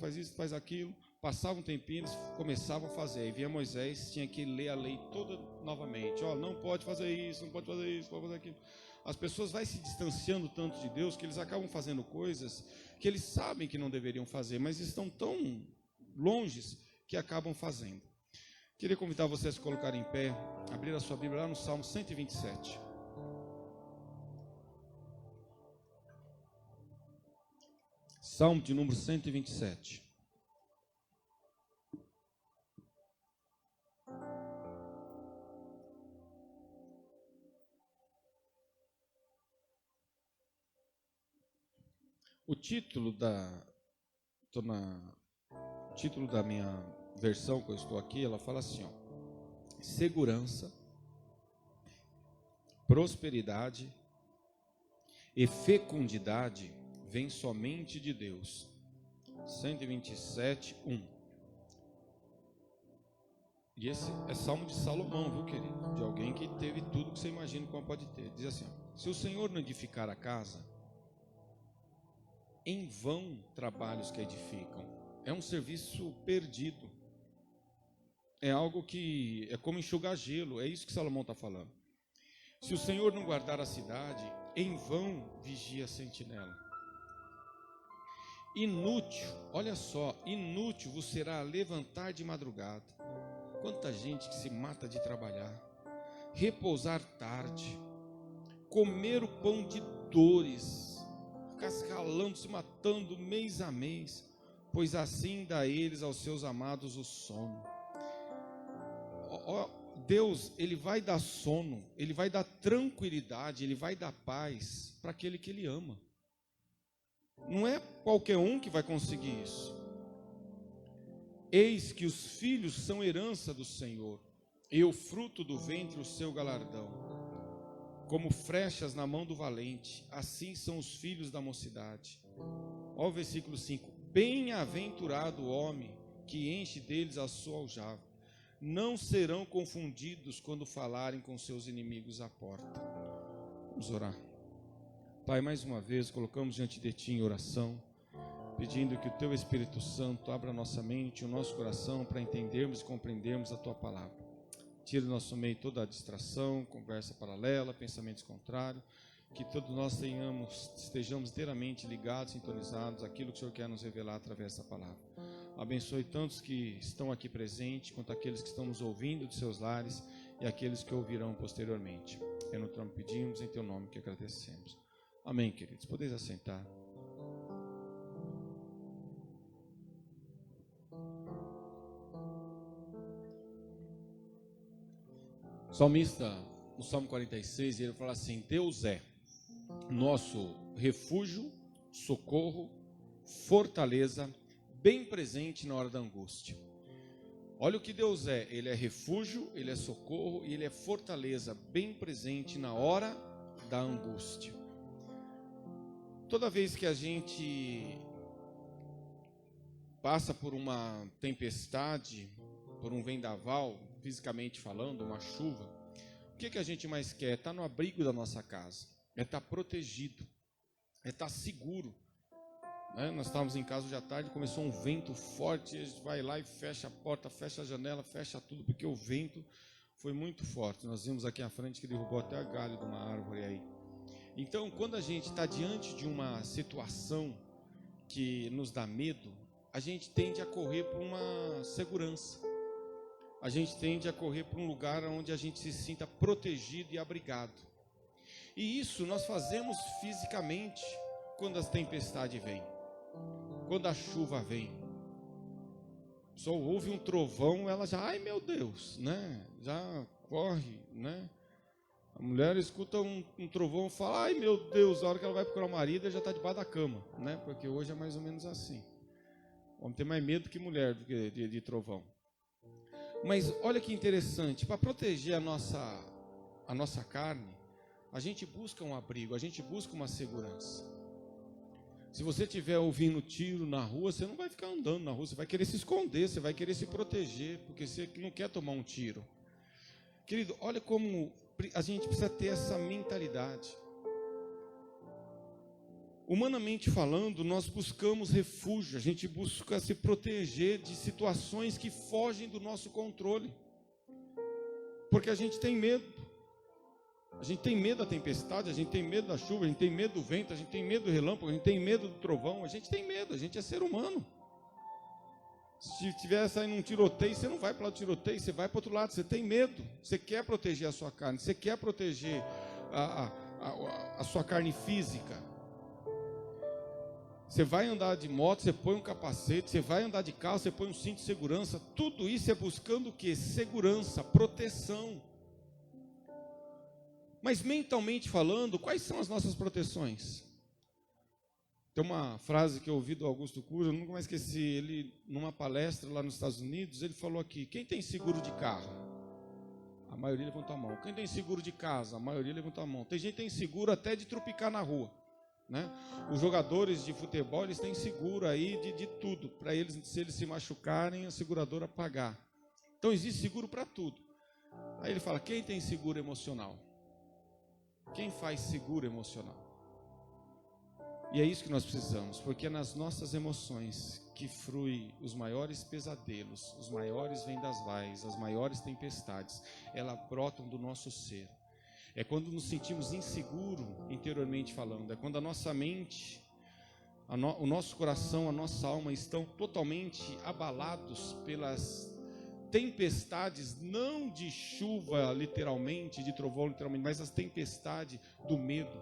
faz isso, faz aquilo. Passava um tempinho, eles começavam a fazer. Aí vinha Moisés, tinha que ler a lei toda novamente. Não pode fazer isso, não pode fazer isso, não pode fazer aquilo. As pessoas vão se distanciando tanto de Deus que eles acabam fazendo coisas que eles sabem que não deveriam fazer, mas estão tão longes que acabam fazendo. Queria convidar você a se colocar em pé, abrir a sua Bíblia lá no Salmo 127. Salmo de número 127. O título da minha versão que eu estou aqui, ela fala assim, segurança, prosperidade e fecundidade vem somente de Deus. 127, 1. E esse é Salmo de Salomão, viu, querido? De alguém que teve tudo que você imagina como pode ter. Diz assim, se o Senhor não edificar a casa, em vão trabalhos que edificam. É um serviço perdido. É algo que é como enxugar gelo. É isso que Salomão está falando. Se o Senhor não guardar a cidade, em vão vigia a sentinela. Inútil, olha só, inútil vos será levantar de madrugada. Quanta gente que se mata de trabalhar. Repousar tarde. Comer o pão de dores. Ficar se ralando, se matando mês a mês, pois assim dá eles aos seus amados o sono. Deus, Ele vai dar sono, Ele vai dar tranquilidade, Ele vai dar paz para aquele que Ele ama. Não é qualquer um que vai conseguir isso. Eis que os filhos são herança do Senhor, e o fruto do ventre o seu galardão. Como flechas na mão do valente, assim são os filhos da mocidade. Olha o versículo 5. Bem-aventurado o homem que enche deles a sua aljava. Não serão confundidos quando falarem com seus inimigos à porta. Vamos orar. Pai, mais uma vez colocamos diante de Ti em oração, pedindo que o Teu Espírito Santo abra a nossa mente, o nosso coração, para entendermos e compreendermos a Tua palavra. Tira do nosso meio toda a distração, conversa paralela, pensamentos contrários, que todos nós estejamos inteiramente ligados, sintonizados àquilo que o Senhor quer nos revelar através dessa palavra. Abençoe tantos que estão aqui presentes, quanto aqueles que estão nos ouvindo de seus lares e aqueles que ouvirão posteriormente. É no trono que pedimos, em Teu nome que agradecemos. Amém, queridos. Podeis assentar. O salmista, no Salmo 46, ele fala assim: Deus é nosso refúgio, socorro, fortaleza, bem presente na hora da angústia. Olha o que Deus é: Ele é refúgio, Ele é socorro e Ele é fortaleza, bem presente na hora da angústia. Toda vez que a gente passa por uma tempestade, por um vendaval, fisicamente falando, uma chuva, o que a gente mais quer? Estar no abrigo da nossa casa, é estar protegido, é estar seguro. Nós estávamos em casa hoje à tarde, começou um vento forte, a gente vai lá e fecha a porta, fecha a janela, fecha tudo, porque o vento foi muito forte. Nós vimos aqui à frente que derrubou até a galho de uma árvore aí. Então, quando a gente está diante de uma situação que nos dá medo, a gente tende a correr para uma segurança. A gente tende a correr para um lugar onde a gente se sinta protegido e abrigado. E isso nós fazemos fisicamente quando a tempestade vem, quando a chuva vem. Só ouve um trovão, ela já, ai meu Deus, né? Já corre, né? A mulher escuta um trovão e fala, ai meu Deus, a hora que ela vai procurar o marido, ele já está debaixo da cama, né? Porque hoje é mais ou menos assim. O homem tem mais medo que mulher de trovão. Mas olha que interessante, para proteger a nossa carne, a gente busca um abrigo, a gente busca uma segurança. Se você estiver ouvindo tiro na rua, você não vai ficar andando na rua, você vai querer se esconder, você vai querer se proteger, porque você não quer tomar um tiro. Querido, olha como a gente precisa ter essa mentalidade. Humanamente falando, nós buscamos refúgio, a gente busca se proteger de situações que fogem do nosso controle, porque a gente tem medo. A gente tem medo da tempestade, a gente tem medo da chuva, a gente tem medo do vento, a gente tem medo do relâmpago, a gente tem medo do trovão, a gente tem medo, a gente é ser humano. Se estiver saindo um tiroteio, você não vai para o lado do tiroteio, você vai para o outro lado, você tem medo, você quer proteger a sua carne, você quer proteger a sua carne física. Você vai andar de moto, você põe um capacete, você vai andar de carro, você põe um cinto de segurança, tudo isso é buscando o quê? Segurança, proteção. Mas mentalmente falando, quais são as nossas proteções? Tem uma frase que eu ouvi do Augusto Cury, eu nunca mais esqueci, ele numa palestra lá nos Estados Unidos, ele falou aqui: quem tem seguro de carro? A maioria levantou a mão. Quem tem seguro de casa? A maioria levantou a mão. Tem gente que tem seguro até de tropicar na rua, né? Os jogadores de futebol, eles têm seguro aí de tudo, para eles, se eles se machucarem, a seguradora pagar. Então existe seguro para tudo. Aí ele fala: quem tem seguro emocional? Quem faz seguro emocional? E é isso que nós precisamos, porque é nas nossas emoções que flui os maiores pesadelos, os maiores vendavais, as maiores tempestades. Elas brotam do nosso ser. É quando nos sentimos inseguros, interiormente falando. É quando a nossa mente, o nosso coração, a nossa alma estão totalmente abalados pelas tempestades, não de chuva literalmente, de trovão literalmente, mas as tempestades do medo,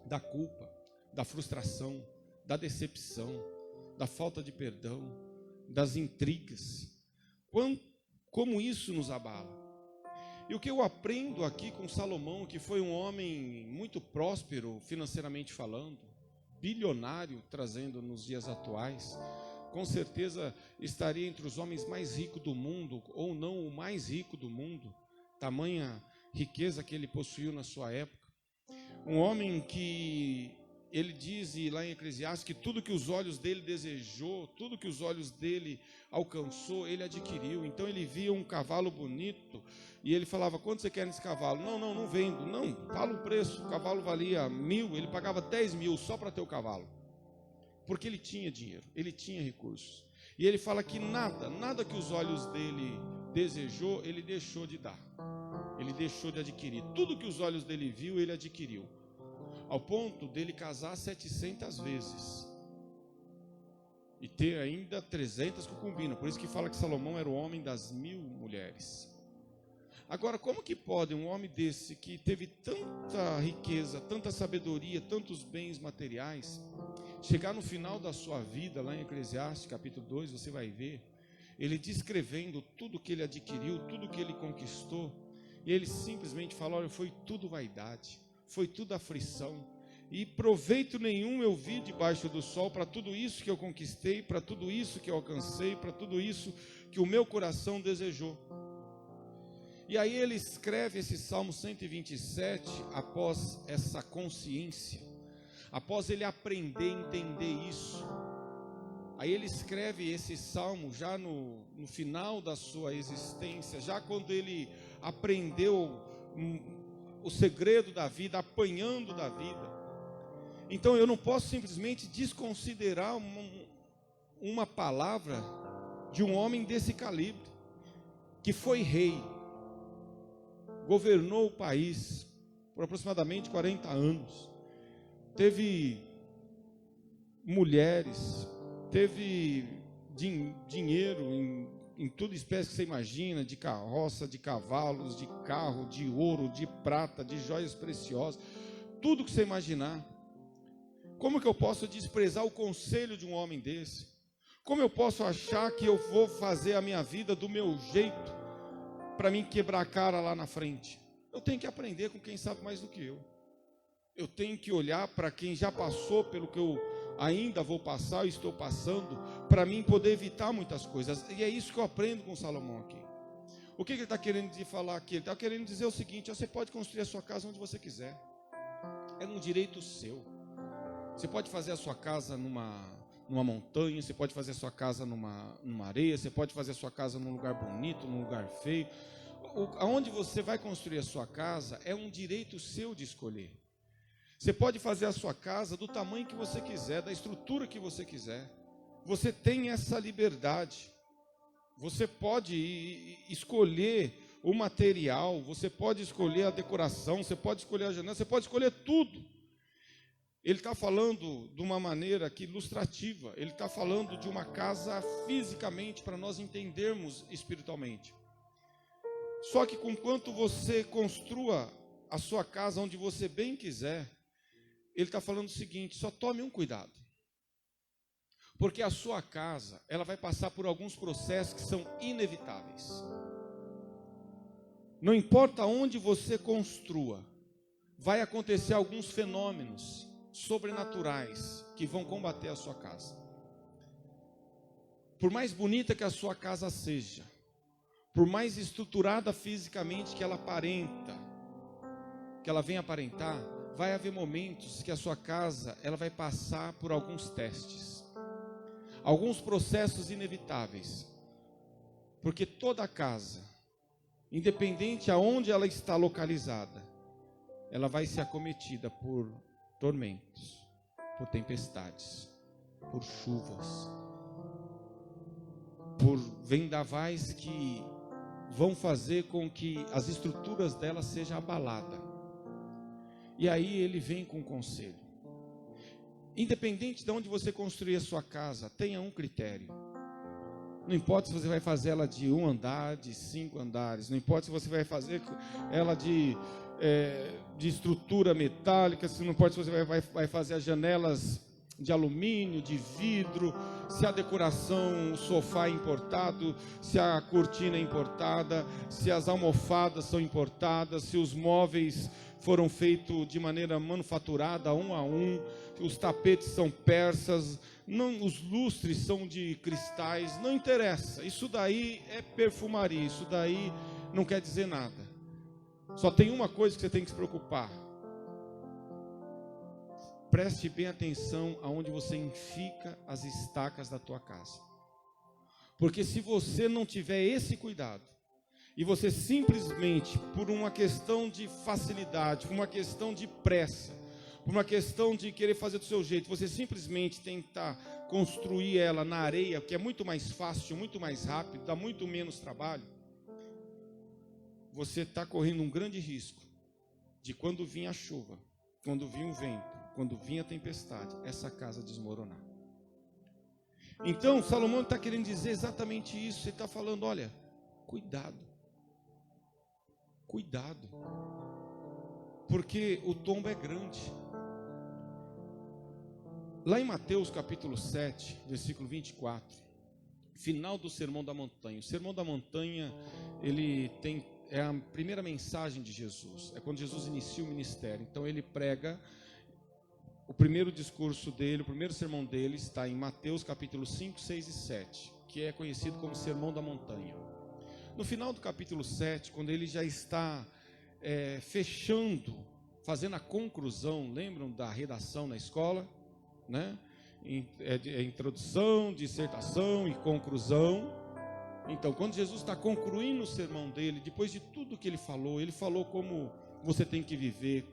da culpa, da frustração, da decepção, da falta de perdão, das intrigas. Como isso nos abala? E o que eu aprendo aqui com Salomão, que foi um homem muito próspero financeiramente falando, bilionário, trazendo nos dias atuais, com certeza estaria entre os homens mais ricos do mundo, ou não o mais rico do mundo, tamanha riqueza que ele possuiu na sua época. Um homem que ele diz lá em Eclesiastes que tudo que os olhos dele desejou, tudo que os olhos dele alcançou, ele adquiriu. Então ele via um cavalo bonito e ele falava: quanto você quer nesse cavalo? Não vendo. Não, fala o preço. O cavalo valia 1.000, ele pagava 10.000 só para ter o cavalo, porque ele tinha dinheiro, ele tinha recursos. E ele fala que nada que os olhos dele desejou, ele deixou de dar, ele deixou de adquirir. Tudo que os olhos dele viu, ele adquiriu, ao ponto dele casar 700 vezes e ter ainda 300 concubinas. Por isso que fala que Salomão era o homem das 1.000 mulheres. Agora, como que pode um homem desse, que teve tanta riqueza, tanta sabedoria, tantos bens materiais, chegar no final da sua vida, lá em Eclesiastes capítulo 2, você vai ver ele descrevendo tudo que ele adquiriu, tudo que ele conquistou, e ele simplesmente fala: olha, foi tudo vaidade, foi tudo aflição, e proveito nenhum eu vi debaixo do sol para tudo isso que eu conquistei, para tudo isso que eu alcancei, para tudo isso que o meu coração desejou. E aí ele escreve esse Salmo 127 após essa consciência, após ele aprender a entender isso. Aí ele escreve esse salmo já no final da sua existência, já quando ele aprendeu o segredo da vida, apanhando da vida. Então eu não posso simplesmente desconsiderar uma palavra de um homem desse calibre, que foi rei, governou o país por aproximadamente 40 anos, teve mulheres, teve dinheiro em toda espécie que você imagina, de carroça, de cavalos, de carro, de ouro, de prata, de joias preciosas, tudo que você imaginar. Como que eu posso desprezar o conselho de um homem desse? Como eu posso achar que eu vou fazer a minha vida do meu jeito para mim quebrar a cara lá na frente? Eu tenho que aprender com quem sabe mais do que eu. Eu tenho que olhar para quem já passou pelo que eu ainda vou passar, eu estou passando, para mim poder evitar muitas coisas. E é isso que eu aprendo com Salomão aqui. O que ele está querendo falar aqui? Ele está querendo dizer o seguinte: você pode construir a sua casa onde você quiser, é um direito seu. Você pode fazer a sua casa numa montanha, você pode fazer a sua casa numa areia, você pode fazer a sua casa num lugar bonito, num lugar feio. Aonde você vai construir a sua casa é um direito seu de escolher. Você pode fazer a sua casa do tamanho que você quiser, da estrutura que você quiser. Você tem essa liberdade. Você pode escolher o material, você pode escolher a decoração, você pode escolher a janela, você pode escolher tudo. Ele está falando de uma maneira aqui ilustrativa. Ele está falando de uma casa fisicamente para nós entendermos espiritualmente. Só que conquanto você construa a sua casa onde você bem quiser, ele está falando o seguinte: só tome um cuidado. Porque a sua casa, ela vai passar por alguns processos que são inevitáveis. Não importa onde você construa, vai acontecer alguns fenômenos sobrenaturais que vão combater a sua casa. Por mais bonita que a sua casa seja, por mais estruturada fisicamente que ela aparenta, que ela venha aparentar, vai haver momentos que a sua casa ela vai passar por alguns testes, alguns processos inevitáveis, porque toda casa, independente aonde ela está localizada, ela vai ser acometida por tormentos, por tempestades, por chuvas, por vendavais que vão fazer com que as estruturas dela sejam abaladas. E aí ele vem com um conselho. Independente de onde você construir a sua casa, tenha um critério. Não importa se você vai fazer ela de 1 andar, de 5 andares, não importa se você vai fazer ela de estrutura metálica, se não importa se você vai fazer as janelas de alumínio, de vidro, se a decoração, o sofá é importado, se a cortina é importada, se as almofadas são importadas, se os móveis foram feitos de maneira manufaturada, um a um, os tapetes são persas, não, os lustres são de cristais, não interessa, isso daí é perfumaria, isso daí não quer dizer nada. Só tem uma coisa que você tem que se preocupar: preste bem atenção aonde você enfica as estacas da tua casa. Porque se você não tiver esse cuidado, e você simplesmente, por uma questão de facilidade, por uma questão de pressa, por uma questão de querer fazer do seu jeito, você simplesmente tentar construir ela na areia, que é muito mais fácil, muito mais rápido, dá muito menos trabalho, você está correndo um grande risco de, quando vir a chuva, quando vir o vento, quando vir a tempestade, essa casa desmoronar. Então Salomão está querendo dizer exatamente isso. Ele está falando: olha, cuidado, cuidado, porque o tombo é grande. Lá em Mateus capítulo 7, versículo 24, final do Sermão da Montanha. O Sermão da Montanha, é a primeira mensagem de Jesus, é quando Jesus inicia o ministério. Então ele prega, o primeiro discurso dele, o primeiro sermão dele está em Mateus capítulo 5, 6 e 7, que é conhecido como Sermão da Montanha. No final do capítulo 7, quando ele já está fechando, fazendo a conclusão, lembram da redação na escola, né? Introdução, dissertação e conclusão. Então, quando Jesus está concluindo o sermão dele, depois de tudo que ele falou como você tem que viver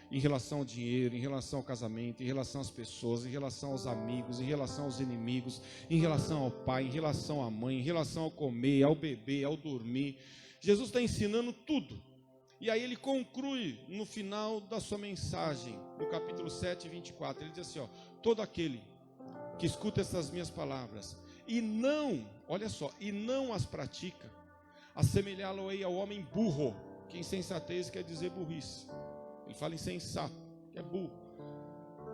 em relação ao dinheiro, em relação ao casamento, em relação às pessoas, em relação aos amigos, em relação aos inimigos, em relação ao pai, em relação à mãe, em relação ao comer, ao beber, ao dormir. Jesus está ensinando tudo. E aí ele conclui no final da sua mensagem, no capítulo 7, 24, ele diz assim: todo aquele que escuta essas minhas palavras e não, olha só, e não as pratica, assemelhá-lo-ei ao homem burro, que insensatez quer dizer burrice. Ele fala insensato, que é burro.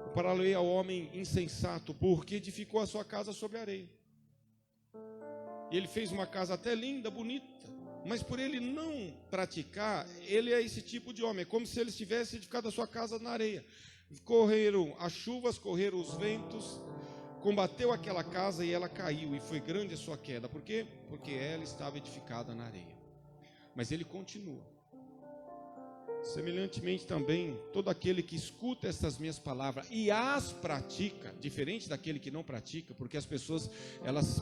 Compará-lo-ei ao homem insensato, porque edificou a sua casa sobre a areia. E ele fez uma casa até linda, bonita, mas por ele não praticar, ele é esse tipo de homem. É como se ele tivesse edificado a sua casa na areia. Correram as chuvas, correram os ventos, combateu aquela casa e ela caiu, e foi grande a sua queda. Por quê? Porque ela estava edificada na areia. Mas ele continua. Semelhantemente também, todo aquele que escuta essas minhas palavras e as pratica, diferente daquele que não pratica, porque as pessoas, elas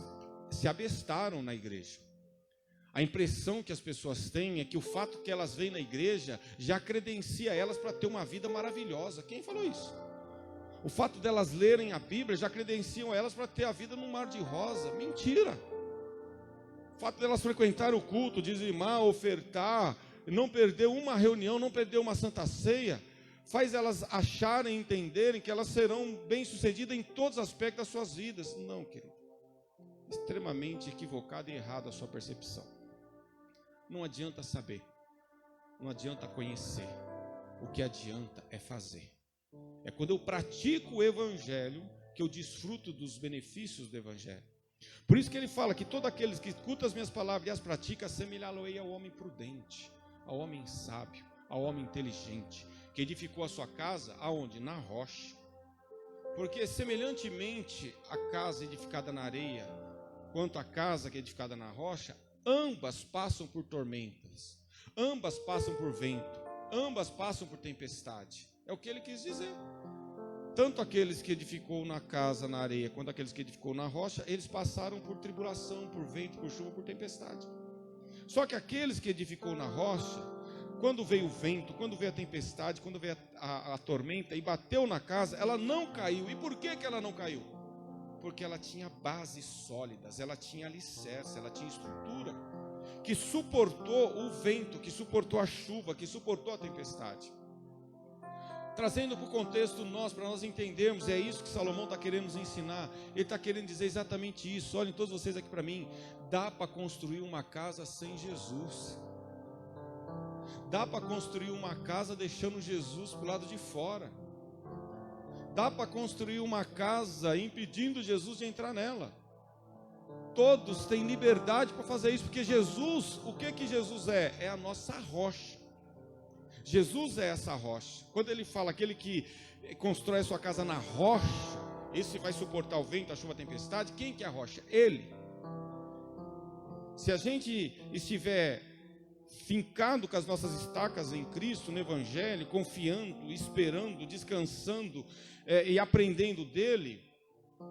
se abestaram na igreja. A impressão que as pessoas têm é que o fato que elas vêm na igreja já credencia elas para ter uma vida maravilhosa. Quem falou isso? O fato delas lerem a Bíblia já credenciam elas para ter a vida num mar de rosa. Mentira! O fato delas frequentarem o culto, dizimar, ofertar, não perder uma reunião, não perder uma santa ceia, faz elas acharem, entenderem que elas serão bem-sucedidas em todos os aspectos das suas vidas. Não, querido. Extremamente equivocada e errada a sua percepção. Não adianta saber, não adianta conhecer, o que adianta é fazer. É quando eu pratico o Evangelho que eu desfruto dos benefícios do Evangelho. Por isso que ele fala que todos aqueles que escutam as minhas palavras e as praticam, assemelhá-lo-ei ao homem prudente, ao homem sábio, ao homem inteligente, que edificou a sua casa, aonde? Na rocha. Porque semelhantemente a casa edificada na areia, quanto a casa que é edificada na rocha, ambas passam por tormentas, ambas passam por vento, ambas passam por tempestade. É o que ele quis dizer. Tanto aqueles que edificou na casa, na areia, quanto aqueles que edificou na rocha, eles passaram por tribulação, por vento, por chuva, por tempestade. Só que aqueles que edificou na rocha, quando veio o vento, quando veio a tempestade, quando veio a tormenta e bateu na casa, ela não caiu. E por que ela não caiu? Porque ela tinha bases sólidas, ela tinha alicerce, ela tinha estrutura, que suportou o vento, que suportou a chuva, que suportou a tempestade. Trazendo para o contexto para nós entendermos, é isso que Salomão está querendo nos ensinar. Ele está querendo dizer exatamente isso. Olhem todos vocês aqui para mim. Dá para construir uma casa sem Jesus. Dá para construir uma casa deixando Jesus para o lado de fora. Dá para construir uma casa impedindo Jesus de entrar nela. Todos têm liberdade para fazer isso, porque Jesus, o que Jesus é? É a nossa rocha. Jesus é essa rocha. Quando ele fala aquele que constrói a sua casa na rocha, esse vai suportar o vento, a chuva, a tempestade. Quem que é a rocha? Ele. Se a gente estiver fincado com as nossas estacas em Cristo, no Evangelho, confiando, esperando, descansando e aprendendo dele,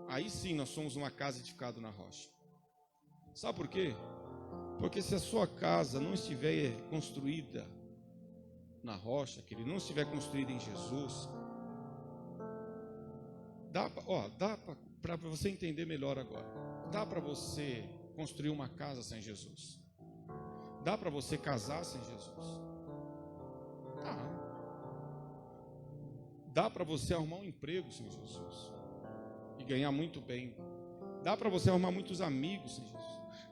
aí sim nós somos uma casa edificada na rocha. Sabe por quê? Porque se a sua casa não estiver construída na rocha, que ele não estiver construído em Jesus, dá para você entender melhor agora. Dá para você construir uma casa sem Jesus? Dá para você casar sem Jesus? Dá para você arrumar um emprego sem Jesus e ganhar muito bem? Dá para você arrumar muitos amigos sem Jesus?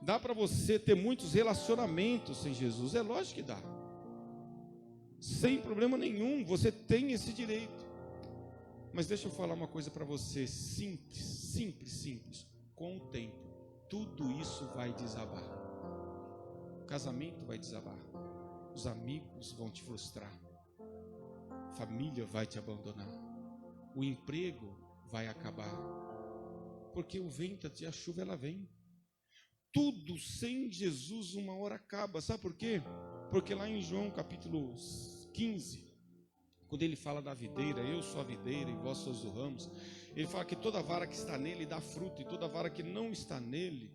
Dá para você ter muitos relacionamentos sem Jesus? É lógico que dá. Sem problema nenhum, você tem esse direito. Mas deixa eu falar uma coisa para você, simples. Com o tempo, tudo isso vai desabar. O casamento vai desabar. Os amigos vão te frustrar. A família vai te abandonar. O emprego vai acabar. Porque o vento e a chuva, ela vem. Tudo sem Jesus uma hora acaba. Sabe por quê? Porque lá em João capítulo 15, quando ele fala da videira, eu sou a videira e vós sois os ramos, ele fala que toda vara que está nele dá fruto, e toda vara que não está nele,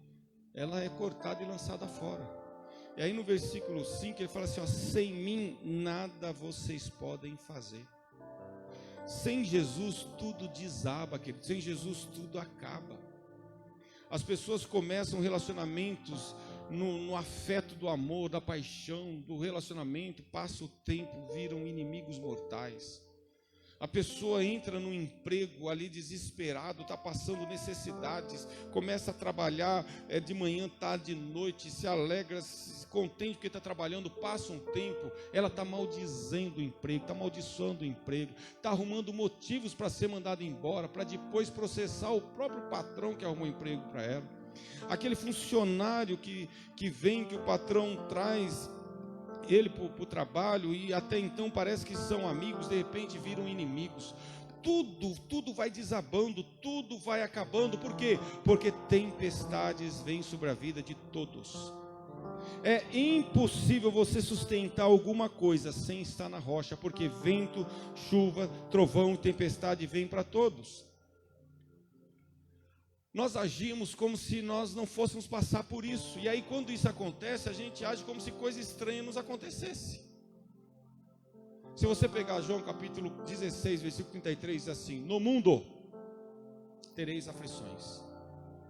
ela é cortada e lançada fora. E aí no versículo 5 ele fala assim, sem mim nada vocês podem fazer. Sem Jesus tudo desaba, querido. Sem Jesus tudo acaba. As pessoas começam relacionamentos no afeto do amor, da paixão, do relacionamento, passa o tempo, viram inimigos mortais. A pessoa entra no emprego ali desesperado, está passando necessidades, começa a trabalhar de manhã, tarde, de noite, se alegra, se contente porque está trabalhando, passa um tempo, ela está maldizendo o emprego, está amaldiçoando o emprego, está arrumando motivos para ser mandada embora, para depois processar o próprio patrão que arrumou emprego para ela. Aquele funcionário que vem, que o patrão traz ele para o trabalho e até então parece que são amigos, de repente viram inimigos. Tudo vai desabando, tudo vai acabando. Por quê? Porque tempestades vêm sobre a vida de todos. É impossível você sustentar alguma coisa sem estar na rocha, porque vento, chuva, trovão e tempestade vêm para todos. nós agimos como se nós não fôssemos passar por isso. E aí quando isso acontece, a gente age como se coisa estranha nos acontecesse. Se você pegar João capítulo 16, versículo 33, diz assim: no mundo tereis aflições,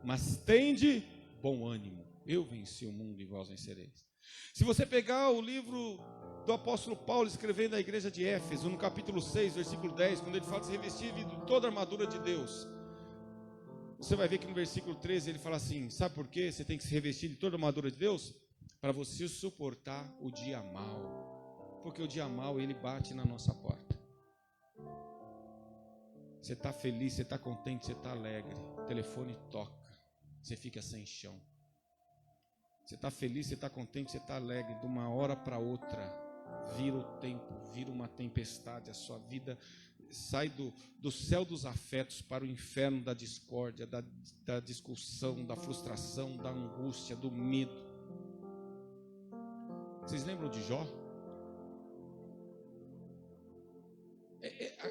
mas tende bom ânimo, eu venci o mundo e vós vencereis. Se você pegar o livro do apóstolo Paulo escrevendo à igreja de Éfeso, no capítulo 6, versículo 10, quando ele fala de se revestir de toda a armadura de Deus, você vai ver que no versículo 13 ele fala assim: sabe por quê? Você tem que se revestir de toda a armadura de Deus? Para você suportar o dia mau, porque o dia mau ele bate na nossa porta. Você está feliz, você está contente, você está alegre, o telefone toca, você fica sem chão. Você está feliz, você está contente, você está alegre, de uma hora para outra vira o tempo, vira uma tempestade, a sua vida sai do céu dos afetos para o inferno da discórdia, da discussão, da frustração, da angústia, do medo. Vocês lembram de Jó?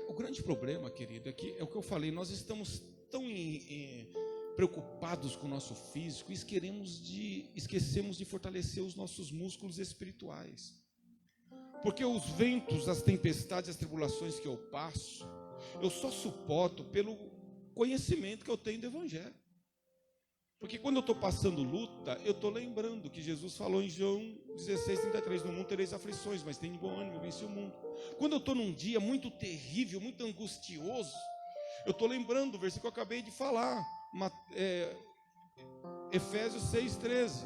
O grande problema, querido, é o que eu falei, nós estamos tão preocupados com o nosso físico e esquecemos de fortalecer os nossos músculos espirituais. Porque os ventos, as tempestades, as tribulações que eu passo, eu só suporto pelo conhecimento que eu tenho do Evangelho. Porque quando eu estou passando luta, eu estou lembrando que Jesus falou em João 16, 33, no mundo tereis aflições, mas tem de bom ânimo, eu venci o mundo. Quando eu estou num dia muito terrível, muito angustioso, eu estou lembrando do versículo que eu acabei de falar, Efésios 6, 13,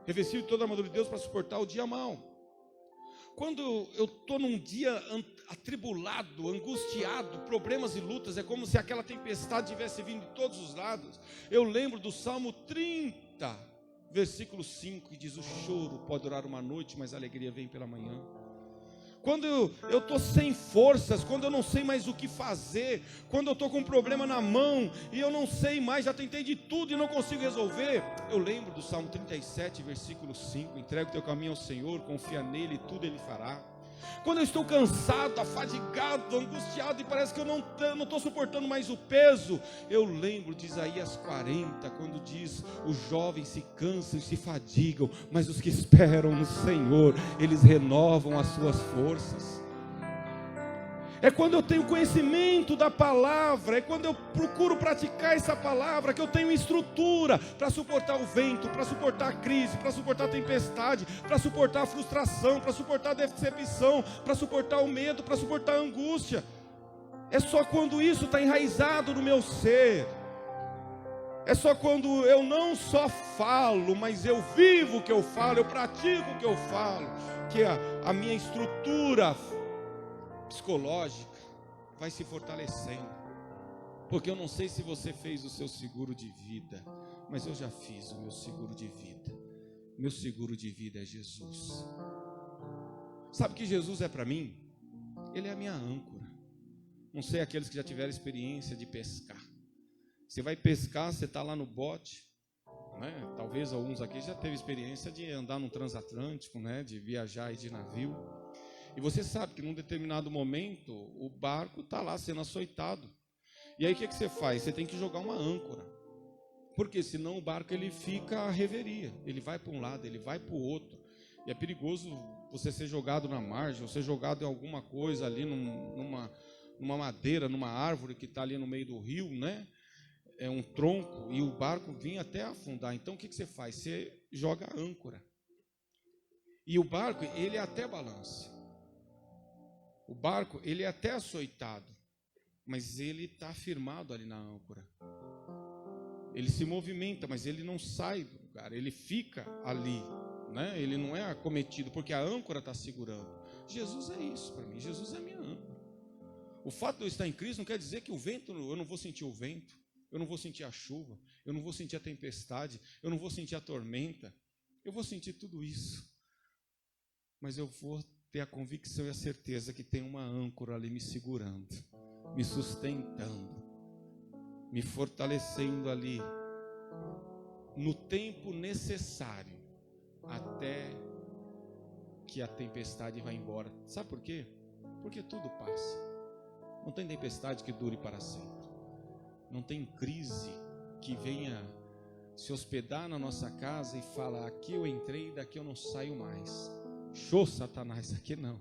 revestido de toda a armadura de Deus para suportar o dia mau. Quando eu estou num dia atribulado, angustiado, problemas e lutas, é como se aquela tempestade tivesse vindo de todos os lados. Eu lembro do Salmo 30, versículo 5, que diz: o choro pode durar uma noite, mas a alegria vem pela manhã. Quando eu estou sem forças, quando eu não sei mais o que fazer, quando eu estou com um problema na mão e eu não sei mais, já tentei de tudo e não consigo resolver, eu lembro do Salmo 37, versículo 5, entrega o teu caminho ao Senhor, confia nele e tudo ele fará. Quando eu estou cansado, afadigado, angustiado e parece que eu não estou suportando mais o peso, eu lembro de Isaías 40, quando diz: os jovens se cansam e se fadigam, mas os que esperam no Senhor, eles renovam as suas forças. É quando eu tenho conhecimento da palavra, é quando eu procuro praticar essa palavra, que eu tenho estrutura para suportar o vento, para suportar a crise, para suportar a tempestade, para suportar a frustração, para suportar a decepção, para suportar o medo, para suportar a angústia. É só quando isso está enraizado no meu ser. É só quando eu não só falo, mas eu vivo o que eu falo, eu pratico o que eu falo, que a minha estrutura psicológica vai se fortalecendo. Porque eu não sei se você fez o seu seguro de vida, mas eu já fiz o meu seguro de vida. Meu seguro de vida é Jesus. Sabe o que Jesus é para mim? Ele é a minha âncora. Não sei aqueles que já tiveram experiência de pescar. Você vai pescar, você está lá no bote, né? Talvez alguns aqui já teve experiência de andar num transatlântico, né? De viajar de navio. E você sabe que num determinado momento o barco está lá sendo açoitado. E aí o que você faz? Você tem que jogar uma âncora. Porque senão o barco ele fica à reveria. Ele vai para um lado, ele vai para o outro. E é perigoso você ser jogado na margem, ou ser jogado em alguma coisa ali, numa madeira, numa árvore que está ali no meio do rio, né? É um tronco, e o barco vinha até afundar. Então o que você faz? Você joga a âncora. E o barco, ele até balança. O barco, ele é até açoitado, mas ele está firmado ali na âncora. Ele se movimenta, mas ele não sai do lugar, ele fica ali, né? Ele não é acometido, porque a âncora está segurando. Jesus é isso para mim, Jesus é a minha âncora. O fato de eu estar em Cristo não quer dizer que o vento, eu não vou sentir o vento, eu não vou sentir a chuva, eu não vou sentir a tempestade, eu não vou sentir a tormenta, eu vou sentir tudo isso, mas eu vou ter a convicção e a certeza que tem uma âncora ali me segurando, me sustentando, me fortalecendo ali, no tempo necessário, até que a tempestade vá embora. Sabe por quê? Porque tudo passa. Não tem tempestade que dure para sempre. Não tem crise que venha se hospedar na nossa casa e fala: aqui eu entrei, daqui eu não saio mais. Show, Satanás, aqui não.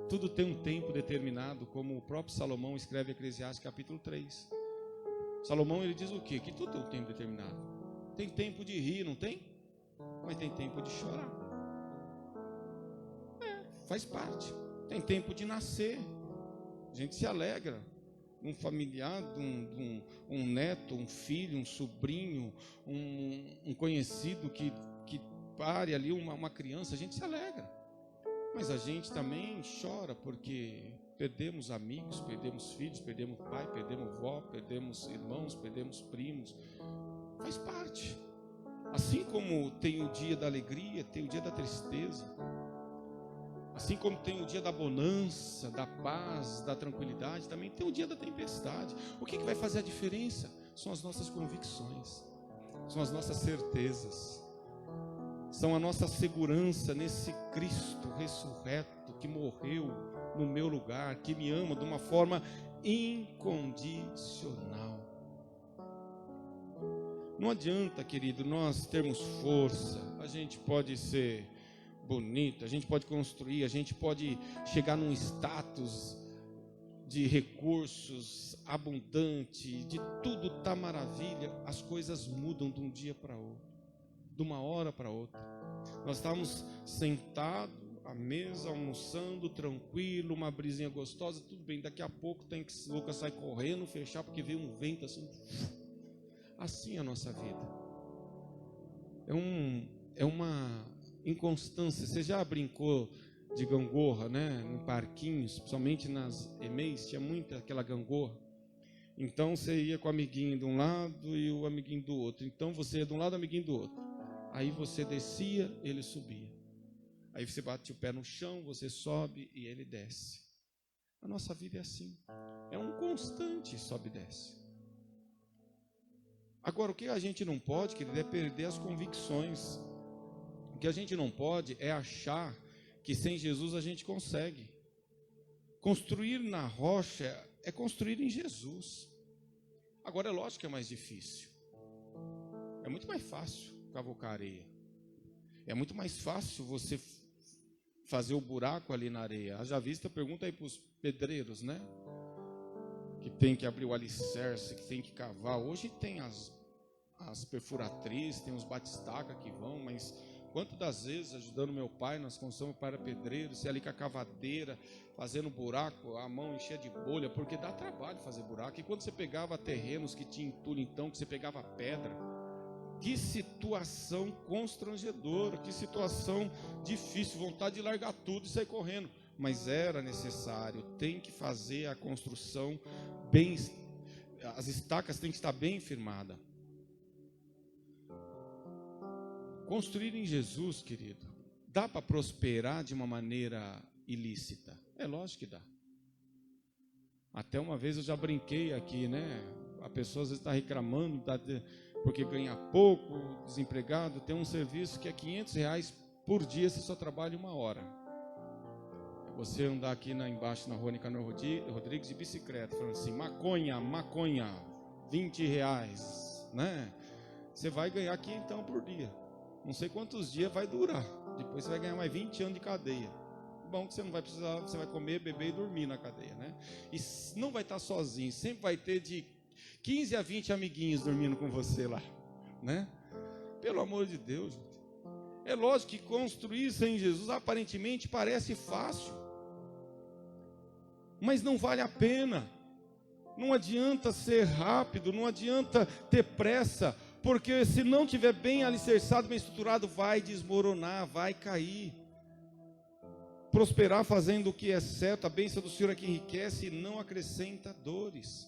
Tudo tem um tempo determinado, como o próprio Salomão escreve em Eclesiastes capítulo 3. Salomão, ele diz o quê? Que tudo tem um tempo determinado. Tem tempo de rir, não tem? Mas tem tempo de chorar. Faz parte. Tem tempo de nascer. A gente se alegra. Um familiar, um neto, um filho, um sobrinho, um conhecido que pare ali uma criança, a gente se alegra. Mas a gente também chora porque perdemos amigos, perdemos filhos, perdemos pai, perdemos avó, perdemos irmãos, perdemos primos. Faz parte. Assim como tem o dia da alegria, tem o dia da tristeza. Assim como tem o dia da bonança, da paz, da tranquilidade, também tem o dia da tempestade. O que vai fazer a diferença? São as nossas convicções, são as nossas certezas, são a nossa segurança nesse Cristo ressurreto que morreu no meu lugar, que me ama de uma forma incondicional. Não adianta, querido, nós termos força. A gente pode ser bonito, a gente pode construir, a gente pode chegar num status de recursos abundante, de tudo tá maravilha. As coisas mudam de um dia para outro, de uma hora para outra. Nós estávamos sentados à mesa, almoçando, tranquilo, uma brisinha gostosa, tudo bem. Daqui a pouco tem que o Lucas sai correndo, fechar, porque veio um vento assim. Assim é a nossa vida. É uma inconstância. Você já brincou de gangorra, né? Em parquinhos, principalmente nas EMEIs, tinha muita aquela gangorra. Então você ia com o amiguinho de um lado e o amiguinho do outro. Então você ia de um lado, o amiguinho do outro. Aí você descia, ele subia. Aí você bate o pé no chão, você sobe e ele desce. A nossa vida é assim. É um constante sobe e desce. Agora, o que a gente não pode, querido, é perder as convicções. O que a gente não pode é achar que sem Jesus a gente consegue. Construir na rocha é construir em Jesus. Agora é lógico que é mais difícil. É muito mais fácil cavocar areia. É muito mais fácil você fazer o buraco ali na areia. Haja vista, pergunta aí para os pedreiros, né? Que tem que abrir o alicerce, que tem que cavar. Hoje tem as perfuratriz, tem os batistaca que vão, mas quantas das vezes ajudando meu pai nas construções, meu pai era pedreiro, você ali com a cavadeira, fazendo buraco, a mão enchia de bolha, porque dá trabalho fazer buraco. E quando você pegava terrenos que tinha entulho, então, que você pegava pedra, que situação constrangedora, que situação difícil, vontade de largar tudo e sair correndo. Mas era necessário, tem que fazer a construção bem, as estacas têm que estar bem firmadas. Construir em Jesus, querido, dá para prosperar de uma maneira ilícita? É lógico que dá. Até uma vez eu já brinquei aqui, né? A pessoa às vezes está reclamando porque ganha pouco, desempregado. Tem um serviço que é R$500 por dia, você só trabalha 1 hora. Você andar aqui embaixo na rua Nicanor Rodrigues de bicicleta, falando assim: maconha, R$20, né? Você vai ganhar R$500 por dia. Não sei quantos dias vai durar. Depois você vai ganhar mais 20 anos de cadeia. Bom que você não vai precisar, você vai comer, beber e dormir na cadeia, né? E não vai estar sozinho, sempre vai ter de 15 a 20 amiguinhos dormindo com você lá, né? Pelo amor de Deus, gente. É lógico que construir sem Jesus aparentemente parece fácil, mas não vale a pena. Não adianta ser rápido, não adianta ter pressa, porque se não tiver bem alicerçado, bem estruturado, vai desmoronar, vai cair. Prosperar fazendo o que é certo, a bênção do Senhor é que enriquece e não acrescenta dores.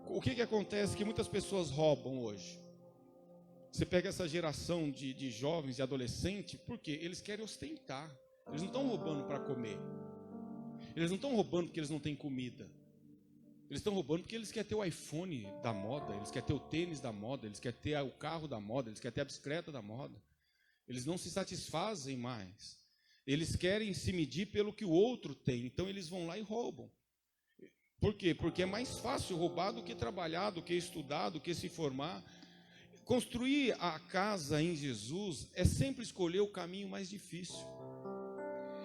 O que acontece? Que muitas pessoas roubam hoje. Você pega essa geração de jovens e adolescentes, porque eles querem ostentar. Eles não estão roubando para comer. Eles não estão roubando porque eles não têm comida. Eles estão roubando porque eles querem ter o iPhone da moda, eles querem ter o tênis da moda, eles querem ter o carro da moda, eles querem ter a bicicleta da moda. Eles não se satisfazem mais. Eles querem se medir pelo que o outro tem, então eles vão lá e roubam. Por quê? Porque é mais fácil roubar do que trabalhar, do que estudar, do que se formar. Construir a casa em Jesus é sempre escolher o caminho mais difícil.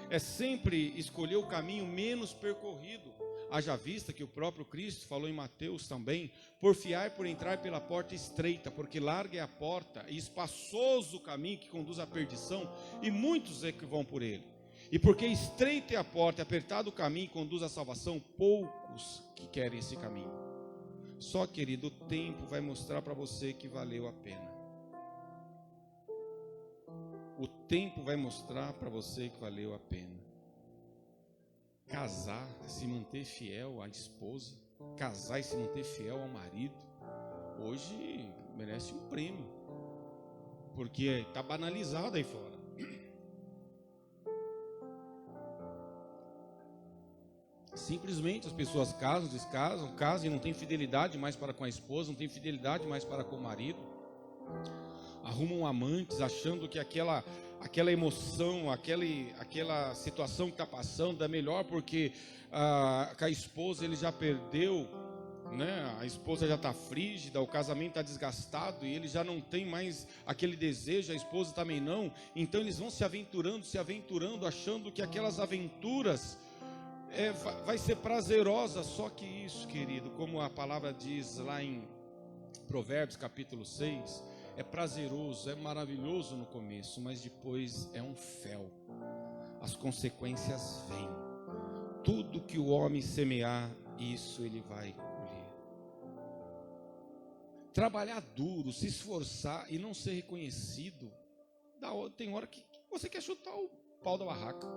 É sempre escolher o caminho menos percorrido. Haja vista que o próprio Cristo falou em Mateus também: porfiai por entrar pela porta estreita, porque larga é a porta e espaçoso o caminho que conduz à perdição, e muitos é que vão por ele. E porque estreita é a porta e apertado o caminho que conduz à salvação, poucos que querem esse caminho. Só, querido, o tempo vai mostrar para você que valeu a pena. O tempo vai mostrar para você que valeu a pena. Casar, se manter fiel à esposa, casar e se manter fiel ao marido, hoje merece um prêmio, porque está banalizado aí fora. Simplesmente as pessoas casam, descasam, casam e não tem fidelidade mais para com a esposa, não tem fidelidade mais para com o marido. Arrumam amantes achando que aquela emoção, aquela situação que está passando é melhor porque com a esposa ele já perdeu, né? A esposa já está frígida, o casamento está desgastado e ele já não tem mais aquele desejo, a esposa também não. Então eles vão se aventurando, achando que aquelas aventuras vai ser prazerosa. Só que isso, querido, como a palavra diz lá em Provérbios capítulo 6, é prazeroso, é maravilhoso no começo, mas depois é um fel. As consequências vêm. Tudo que o homem semear, isso ele vai colher. Trabalhar duro, se esforçar e não ser reconhecido, tem hora que você quer chutar o pau da barraca.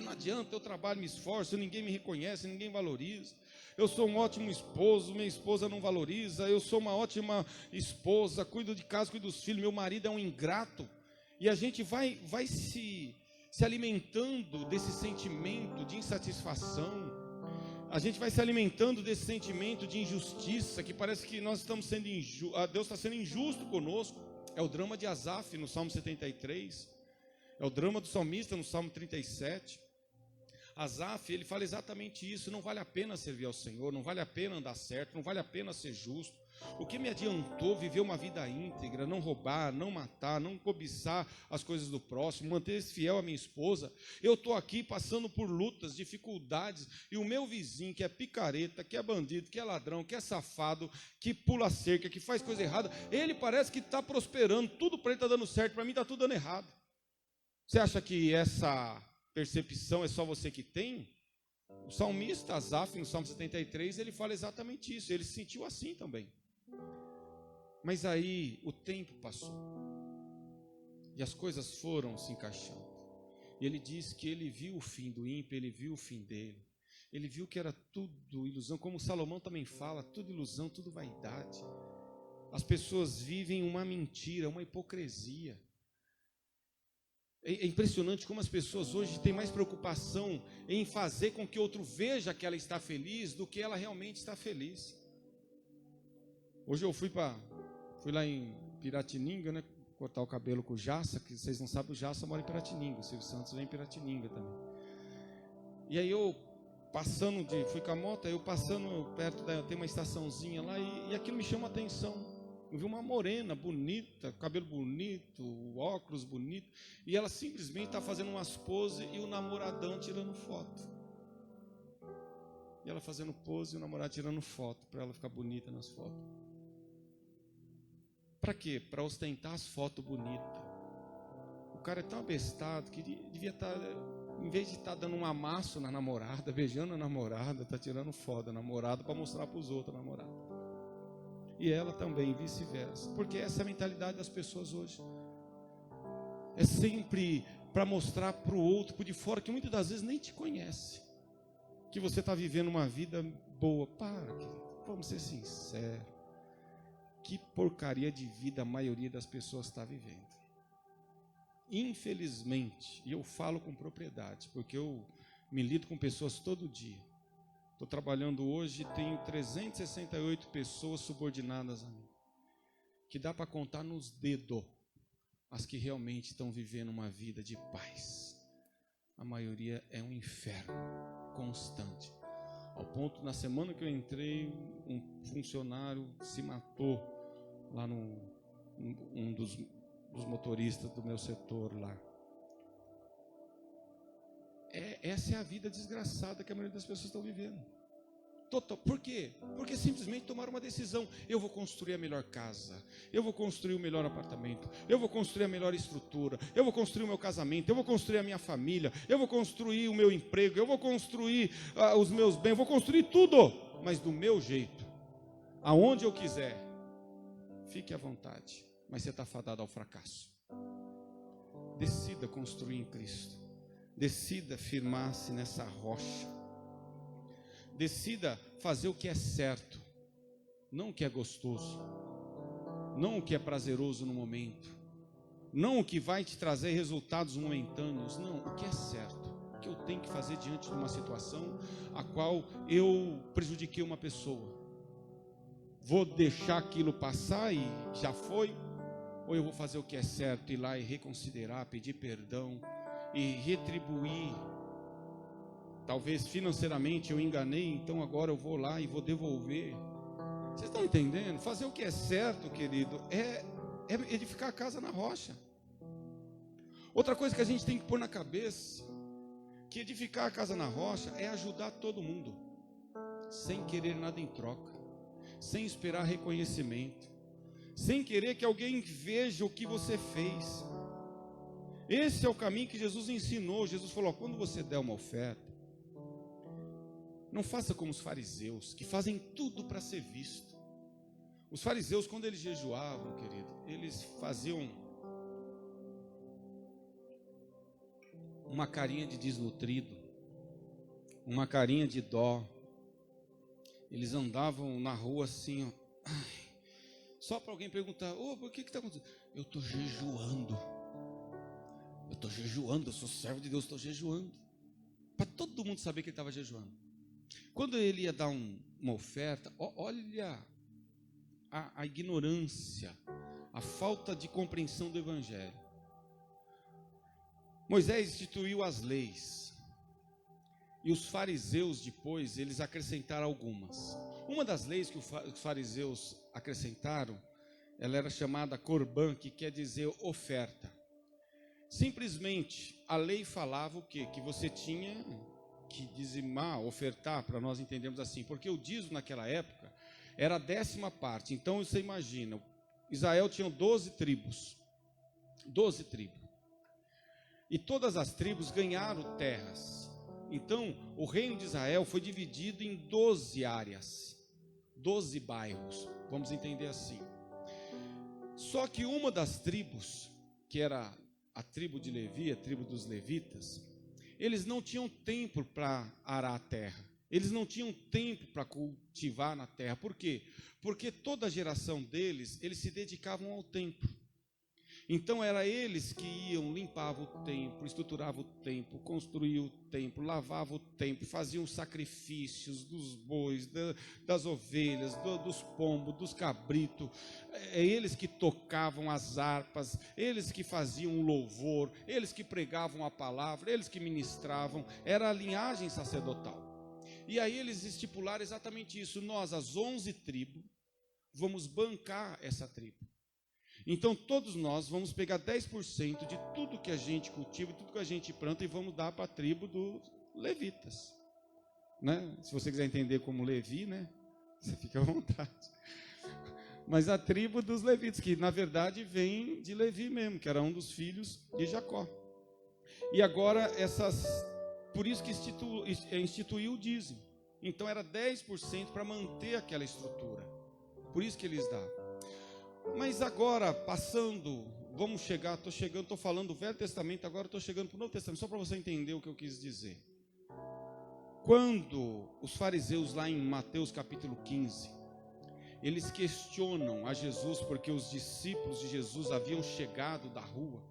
Não adianta, eu trabalho, me esforço, ninguém me reconhece, ninguém valoriza. Eu sou um ótimo esposo, minha esposa não valoriza. Eu sou uma ótima esposa, cuido de casa, cuido dos filhos, meu marido é um ingrato. E a gente vai se alimentando desse sentimento de insatisfação. A gente vai se alimentando desse sentimento de injustiça, que parece que nós estamos sendo Deus está sendo injusto conosco. É o drama de Asaf no Salmo 73. É o drama do salmista no Salmo 37. Asaf, ele fala exatamente isso: não vale a pena servir ao Senhor, não vale a pena andar certo, não vale a pena ser justo. O que me adiantou viver uma vida íntegra, não roubar, não matar, não cobiçar as coisas do próximo, manter-se fiel à minha esposa? Eu estou aqui passando por lutas, dificuldades, e o meu vizinho, que é picareta, que é bandido, que é ladrão, que é safado, que pula cerca, que faz coisa errada, ele parece que está prosperando, tudo para ele está dando certo, para mim está tudo dando errado. Você acha que essa percepção é só você que tem? O salmista Asaf, no Salmo 73, ele fala exatamente isso. Ele se sentiu assim também. Mas aí o tempo passou e as coisas foram se encaixando. E ele diz que ele viu o fim do ímpio, ele viu o fim dele. Ele viu que era tudo ilusão, como Salomão também fala, tudo ilusão, tudo vaidade. As pessoas vivem uma mentira, uma hipocrisia. É impressionante como as pessoas hoje têm mais preocupação em fazer com que outro veja que ela está feliz do que ela realmente está feliz. Hoje eu fui lá em Piratininga, né, cortar o cabelo com o Jassa, que vocês não sabem, o Jassa mora em Piratininga, o Silvio Santos vem em Piratininga também. E aí eu fui com a moto, eu passando perto tem uma estaçãozinha lá e aquilo me chama a atenção. Eu vi uma morena bonita, cabelo bonito, óculos bonito, e ela simplesmente está fazendo umas poses e o namoradão tirando foto. E ela fazendo pose e o namorado tirando foto, para ela ficar bonita nas fotos. Para quê? Para ostentar as fotos bonitas. O cara é tão abestado que devia estar, em vez de estar dando um amasso na namorada, beijando a namorada, está tirando foto da namorada para mostrar para os outros a namorada. E ela também, vice-versa. Porque essa é a mentalidade das pessoas hoje. É sempre para mostrar para o outro, por de fora, que muitas das vezes nem te conhece, que você está vivendo uma vida boa. Querido, vamos ser sinceros. Que porcaria de vida a maioria das pessoas está vivendo. Infelizmente, e eu falo com propriedade, porque eu me lido com pessoas todo dia. Estou trabalhando hoje e tenho 368 pessoas subordinadas a mim, que dá para contar nos dedos as que realmente estão vivendo uma vida de paz. A maioria é um inferno constante. Ao ponto, na semana que eu entrei, um funcionário se matou lá um dos motoristas do meu setor lá. Essa é a vida desgraçada que a maioria das pessoas estão vivendo. Por quê? Porque simplesmente tomaram uma decisão. Eu vou construir a melhor casa, eu vou construir o melhor apartamento, eu vou construir a melhor estrutura, eu vou construir o meu casamento, eu vou construir a minha família, eu vou construir o meu emprego, eu vou construir os meus bens, eu vou construir tudo, mas do meu jeito, aonde eu quiser. Fique à vontade, mas você está fadado ao fracasso. Decida construir em Cristo, decida firmar-se nessa rocha. Decida fazer o que é certo, não o que é gostoso, não o que é prazeroso no momento, não o que vai te trazer resultados momentâneos, não, o que é certo, o que eu tenho que fazer diante de uma situação a qual eu prejudiquei uma pessoa. Vou deixar aquilo passar e já foi? Ou eu vou fazer o que é certo, ir lá e reconsiderar, pedir perdão e retribuir? Talvez financeiramente eu enganei, então agora eu vou lá e vou devolver. Vocês estão entendendo? Fazer o que é certo, querido, é edificar a casa na rocha. Outra coisa que a gente tem que pôr na cabeça, que edificar a casa na rocha é ajudar todo mundo, sem querer nada em troca, sem esperar reconhecimento, sem querer que alguém veja o que você fez. Esse é o caminho que Jesus ensinou. Jesus falou: quando você der uma oferta, não faça como os fariseus, que fazem tudo para ser visto. Os fariseus, quando eles jejuavam, querido, eles faziam uma carinha de desnutrido, uma carinha de dó. Eles andavam na rua assim, ó, só para alguém perguntar: por que está acontecendo? Eu estou jejuando. Eu sou servo de Deus, estou jejuando. Para todo mundo saber que ele estava jejuando. Quando ele ia dar uma oferta, olha a ignorância, a falta de compreensão do Evangelho. Moisés instituiu as leis, e os fariseus depois, eles acrescentaram algumas. Uma das leis que os fariseus acrescentaram, ela era chamada Corban, que quer dizer oferta. Simplesmente, a lei falava o quê? Que você tinha que dizimar, ofertar, para nós entendermos assim, porque o dízimo naquela época era a 10ª parte. Então você imagina, Israel tinha 12 tribos, e todas as tribos ganharam terras. Então o reino de Israel foi dividido em 12 áreas, 12 bairros, vamos entender assim. Só que uma das tribos, que era a tribo de Levi, a tribo dos levitas, eles não tinham tempo para arar a terra, eles não tinham tempo para cultivar na terra. Por quê? Porque toda a geração deles, eles se dedicavam ao templo. Então era eles que iam, limpavam o templo, estruturavam o templo, construíam o templo, lavavam o templo, faziam sacrifícios dos bois, das ovelhas, dos pombos, dos cabritos. É eles que tocavam as harpas, eles que faziam o louvor, eles que pregavam a palavra, eles que ministravam. Era a linhagem sacerdotal. E aí eles estipularam exatamente isso: nós, as 11 tribos, vamos bancar essa tribo. Então todos nós vamos pegar 10% de tudo que a gente cultiva, tudo que a gente planta, e vamos dar para a tribo dos levitas, né? Se você quiser entender como Levi, né, você fica à vontade. Mas a tribo dos levitas, que na verdade vem de Levi mesmo, que era um dos filhos de Jacó. E agora por isso que instituiu o dízimo. Então era 10% para manter aquela estrutura. Por isso que eles davam. Mas agora, passando, estou falando do Velho Testamento, agora estou chegando para o Novo Testamento, só para você entender o que eu quis dizer. Quando os fariseus, lá em Mateus capítulo 15, eles questionam a Jesus, porque os discípulos de Jesus haviam chegado da rua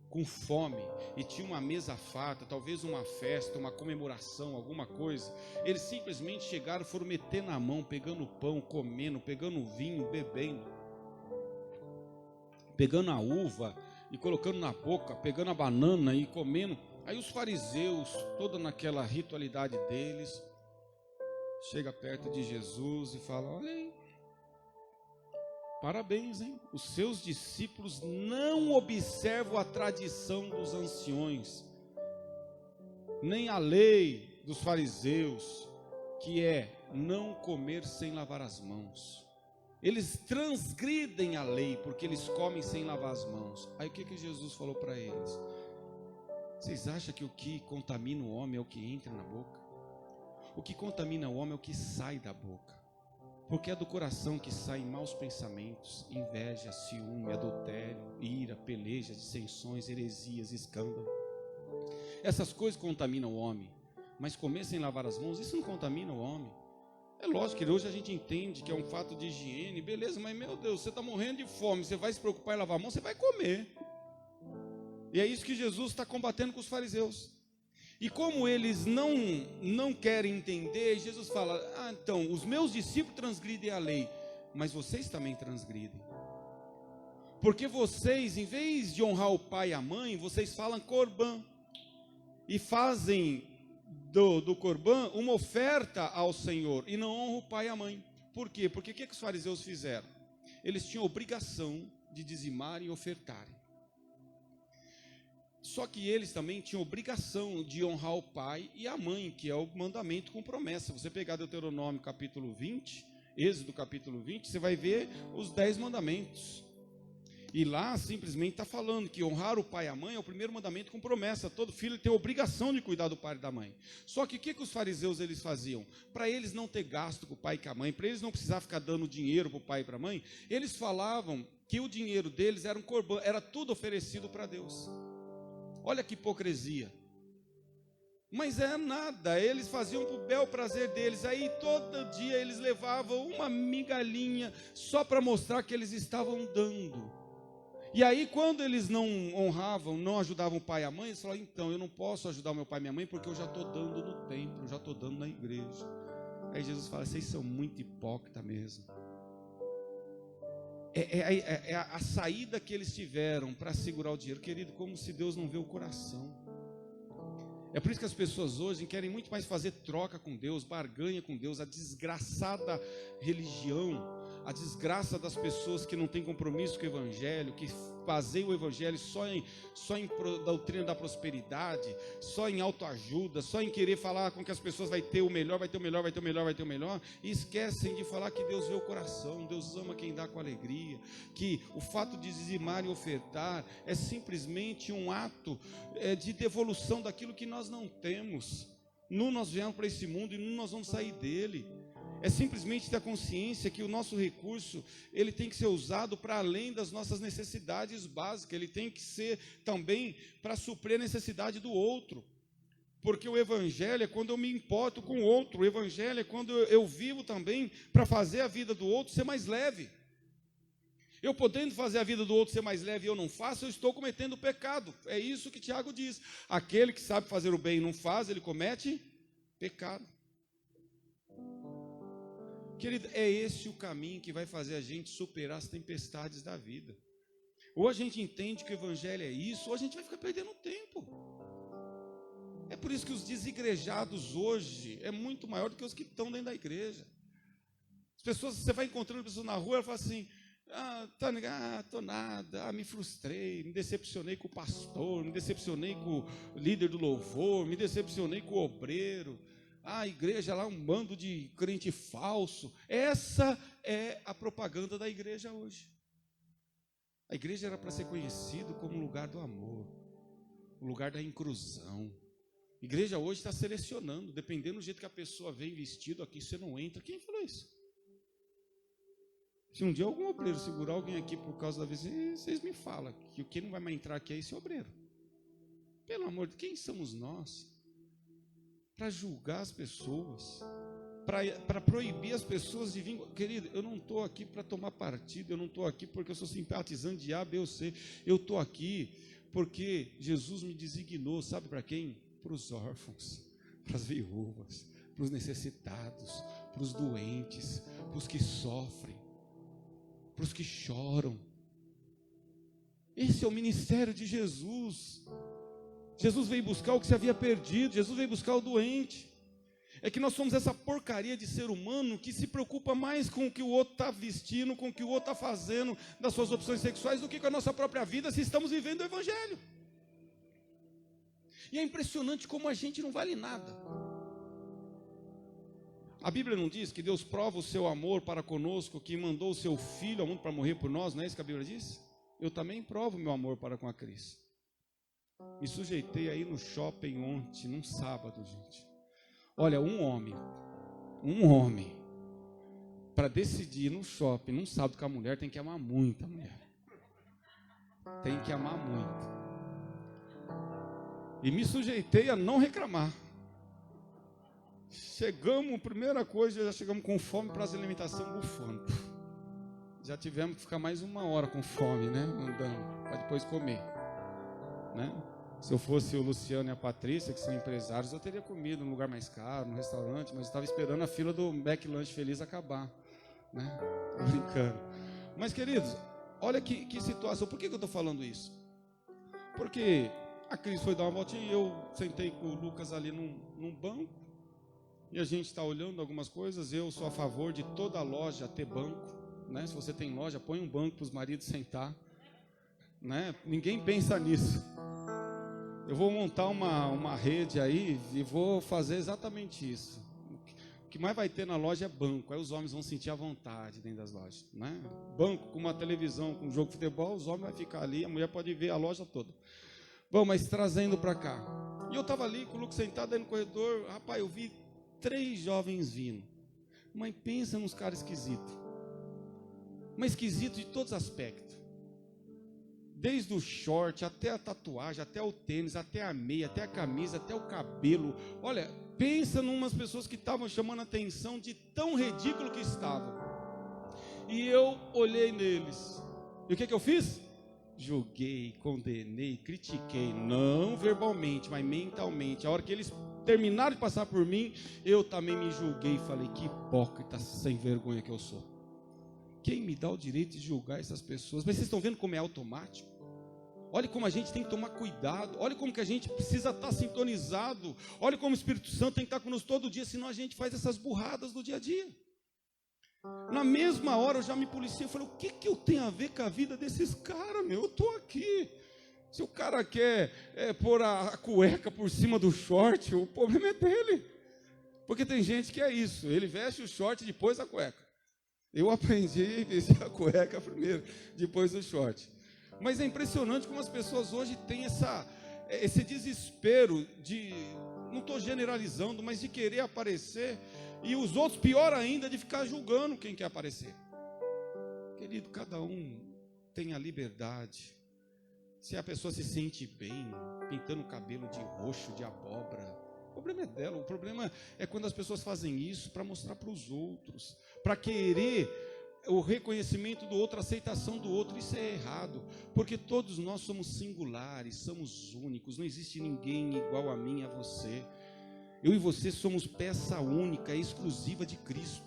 com fome, e tinha uma mesa farta, talvez uma festa, uma comemoração, alguma coisa. Eles simplesmente chegaram, foram meter na mão, pegando pão, comendo, pegando vinho, bebendo, pegando a uva e colocando na boca, pegando a banana e comendo. Aí os fariseus, toda naquela ritualidade deles, chega perto de Jesus e fala: olha aí, parabéns, hein? Os seus discípulos não observam a tradição dos anciões, nem a lei dos fariseus, que é não comer sem lavar as mãos. Eles transgridem a lei, porque eles comem sem lavar as mãos. Aí o que Jesus falou para eles? Vocês acham que o que contamina o homem é o que entra na boca? O que contamina o homem é o que sai da boca. Porque é do coração que saem maus pensamentos, inveja, ciúme, adultério, ira, pelejas, dissensões, heresias, escândalo. Essas coisas contaminam o homem. Mas comer sem lavar as mãos, isso não contamina o homem. É lógico que hoje a gente entende que é um fato de higiene, beleza, mas meu Deus, você está morrendo de fome, você vai se preocupar em lavar a mão, você vai comer. E é isso que Jesus está combatendo com os fariseus. E como eles não querem entender, Jesus fala: então, os meus discípulos transgridem a lei, mas vocês também transgridem. Porque vocês, em vez de honrar o pai e a mãe, vocês falam corbã. E fazem do corbã uma oferta ao Senhor, e não honram o pai e a mãe. Por quê? Porque o que os fariseus fizeram? Eles tinham obrigação de dizimar e ofertarem. Só que eles também tinham obrigação de honrar o pai e a mãe, que é o mandamento com promessa. Você pegar Deuteronômio capítulo 20, Êxodo capítulo 20, você vai ver os 10 mandamentos. E lá simplesmente está falando que honrar o pai e a mãe é o primeiro mandamento com promessa. Todo filho tem a obrigação de cuidar do pai e da mãe. Só que o que os fariseus eles faziam? Para eles não ter gasto com o pai e com a mãe, para eles não precisar ficar dando dinheiro para o pai e para a mãe, eles falavam que o dinheiro deles era um corbã, era tudo oferecido para Deus. Olha que hipocrisia. Mas é nada, eles faziam para o bel prazer deles. Aí todo dia eles levavam uma migalhinha só para mostrar que eles estavam dando. E aí quando eles não honravam, não ajudavam o pai e a mãe, eles falavam: então, eu não posso ajudar o meu pai e minha mãe porque eu já estou dando no templo, eu já estou dando na igreja. Aí Jesus fala: vocês são muito hipócritas mesmo. É a saída que eles tiveram para segurar o dinheiro, querido, como se Deus não vê o coração. É por isso que as pessoas hoje querem muito mais fazer troca com Deus, barganha com Deus, a desgraçada religião, a desgraça das pessoas que não têm compromisso com o Evangelho, que baseiam o Evangelho só em doutrina da prosperidade, só em autoajuda, só em querer falar com que as pessoas vai ter o melhor, vai ter o melhor, vai ter o melhor, vai ter o melhor, e esquecem de falar que Deus vê o coração, Deus ama quem dá com alegria, que o fato de dizimar e ofertar é simplesmente um ato de devolução daquilo que nós não temos. Nós viemos para esse mundo e nós vamos sair dele. É simplesmente ter a consciência que o nosso recurso, ele tem que ser usado para além das nossas necessidades básicas, ele tem que ser também para suprir a necessidade do outro. Porque o Evangelho é quando eu me importo com o outro, o Evangelho é quando eu vivo também para fazer a vida do outro ser mais leve. Eu podendo fazer a vida do outro ser mais leve e eu não faço, eu estou cometendo pecado. É isso que Tiago diz: aquele que sabe fazer o bem e não faz, ele comete pecado. Querido, é esse o caminho que vai fazer a gente superar as tempestades da vida. Ou a gente entende que o Evangelho é isso, ou a gente vai ficar perdendo tempo. É por isso que os desigrejados hoje é muito maior do que os que estão dentro da igreja. As pessoas, você vai encontrando pessoas na rua, ela fala assim: tô nada, me frustrei, me decepcionei com o pastor, me decepcionei com o líder do louvor, me decepcionei com o obreiro. A igreja lá, um bando de crente falso. Essa é a propaganda da igreja hoje. A igreja era para ser conhecida como um lugar do amor, o lugar da inclusão. A igreja hoje está selecionando, dependendo do jeito que a pessoa vem vestido, aqui você não entra. Quem falou isso? Se um dia algum obreiro segurar alguém aqui por causa da vizinha, vocês me falam que o que não vai mais entrar aqui é esse obreiro. Pelo amor de Deus, quem somos nós para julgar as pessoas, para proibir as pessoas de vir? Querido, eu não estou aqui para tomar partido, eu não estou aqui porque eu sou simpatizante de A, B ou C, eu estou aqui porque Jesus me designou, sabe para quem? Para os órfãos, para as viúvas, para os necessitados, para os doentes, para os que sofrem, para os que choram. Esse é o ministério de Jesus. Jesus veio buscar o que se havia perdido, Jesus veio buscar o doente. É que nós somos essa porcaria de ser humano que se preocupa mais com o que o outro está vestindo, com o que o outro está fazendo das suas opções sexuais, do que com a nossa própria vida, se estamos vivendo o Evangelho. E é impressionante como a gente não vale nada. A Bíblia não diz que Deus prova o seu amor para conosco, que mandou o seu Filho ao mundo para morrer por nós, não é isso que a Bíblia diz? Eu também provo o meu amor para com a Cris. Me sujeitei aí no shopping ontem, num sábado, gente. Olha, um homem, para decidir no shopping, num sábado com a mulher, tem que amar muito a mulher. Tem que amar muito. E me sujeitei a não reclamar. Chegamos, primeira coisa, já chegamos com fome para as alimentação bufando. Já tivemos que ficar mais 1 hora com fome, né? Andando, para depois comer, né? Se eu fosse o Luciano e a Patrícia, que são empresários, eu teria comido num lugar mais caro, num restaurante, mas eu estava esperando a fila do McLanche Feliz acabar, né? Tô brincando. Mas, queridos, olha que situação. Por que eu estou falando isso? Porque a Cris foi dar uma voltinha e eu sentei com o Lucas ali num banco, e a gente está olhando algumas coisas. Eu sou a favor de toda loja ter banco, né? Se você tem loja, põe um banco para os maridos sentar, né? Ninguém pensa nisso. Eu vou montar uma rede aí e vou fazer exatamente isso. O que mais vai ter na loja é banco. Aí os homens vão sentir à vontade dentro das lojas, né? Banco com uma televisão, com um jogo de futebol, os homens vão ficar ali, a mulher pode ver a loja toda. Bom, mas trazendo para cá. E eu estava ali com o Lucas sentado aí no corredor. Rapaz, eu vi 3 jovens vindo. Mas pensa nos caras esquisitos. Mas esquisito de todos os aspectos. Desde o short, até a tatuagem, até o tênis, até a meia, até a camisa, até o cabelo. Olha, pensa em umas pessoas que estavam chamando a atenção de tão ridículo que estavam. E eu olhei neles. E o que eu fiz? Julguei, condenei, critiquei. Não verbalmente, mas mentalmente. A hora que eles terminaram de passar por mim, eu também me julguei e falei, que hipócrita, sem vergonha que eu sou. Quem me dá o direito de julgar essas pessoas? Mas vocês estão vendo como é automático? Olha como a gente tem que tomar cuidado. Olha como que a gente precisa estar sintonizado. Olha como o Espírito Santo tem que estar conosco todo dia, senão a gente faz essas burradas do dia a dia. Na mesma hora eu já me policiei. Eu falei, o que eu tenho a ver com a vida desses caras, meu? Eu estou aqui. Se o cara quer pôr a cueca por cima do short, o problema é dele. Porque tem gente que é isso. Ele veste o short e depois a cueca. Eu aprendi a vestir a cueca primeiro, depois o short. Mas é impressionante como as pessoas hoje têm esse desespero de, não estou generalizando, mas de querer aparecer, e os outros, pior ainda, de ficar julgando quem quer aparecer. Querido, cada um tem a liberdade. Se a pessoa se sente bem, pintando o cabelo de roxo, de abóbora, o problema é dela. O problema é quando as pessoas fazem isso para mostrar para os outros, para querer o reconhecimento do outro, a aceitação do outro. Isso é errado, porque todos nós somos singulares, somos únicos, não existe ninguém igual a mim, a você. Eu e você somos peça única, exclusiva de Cristo.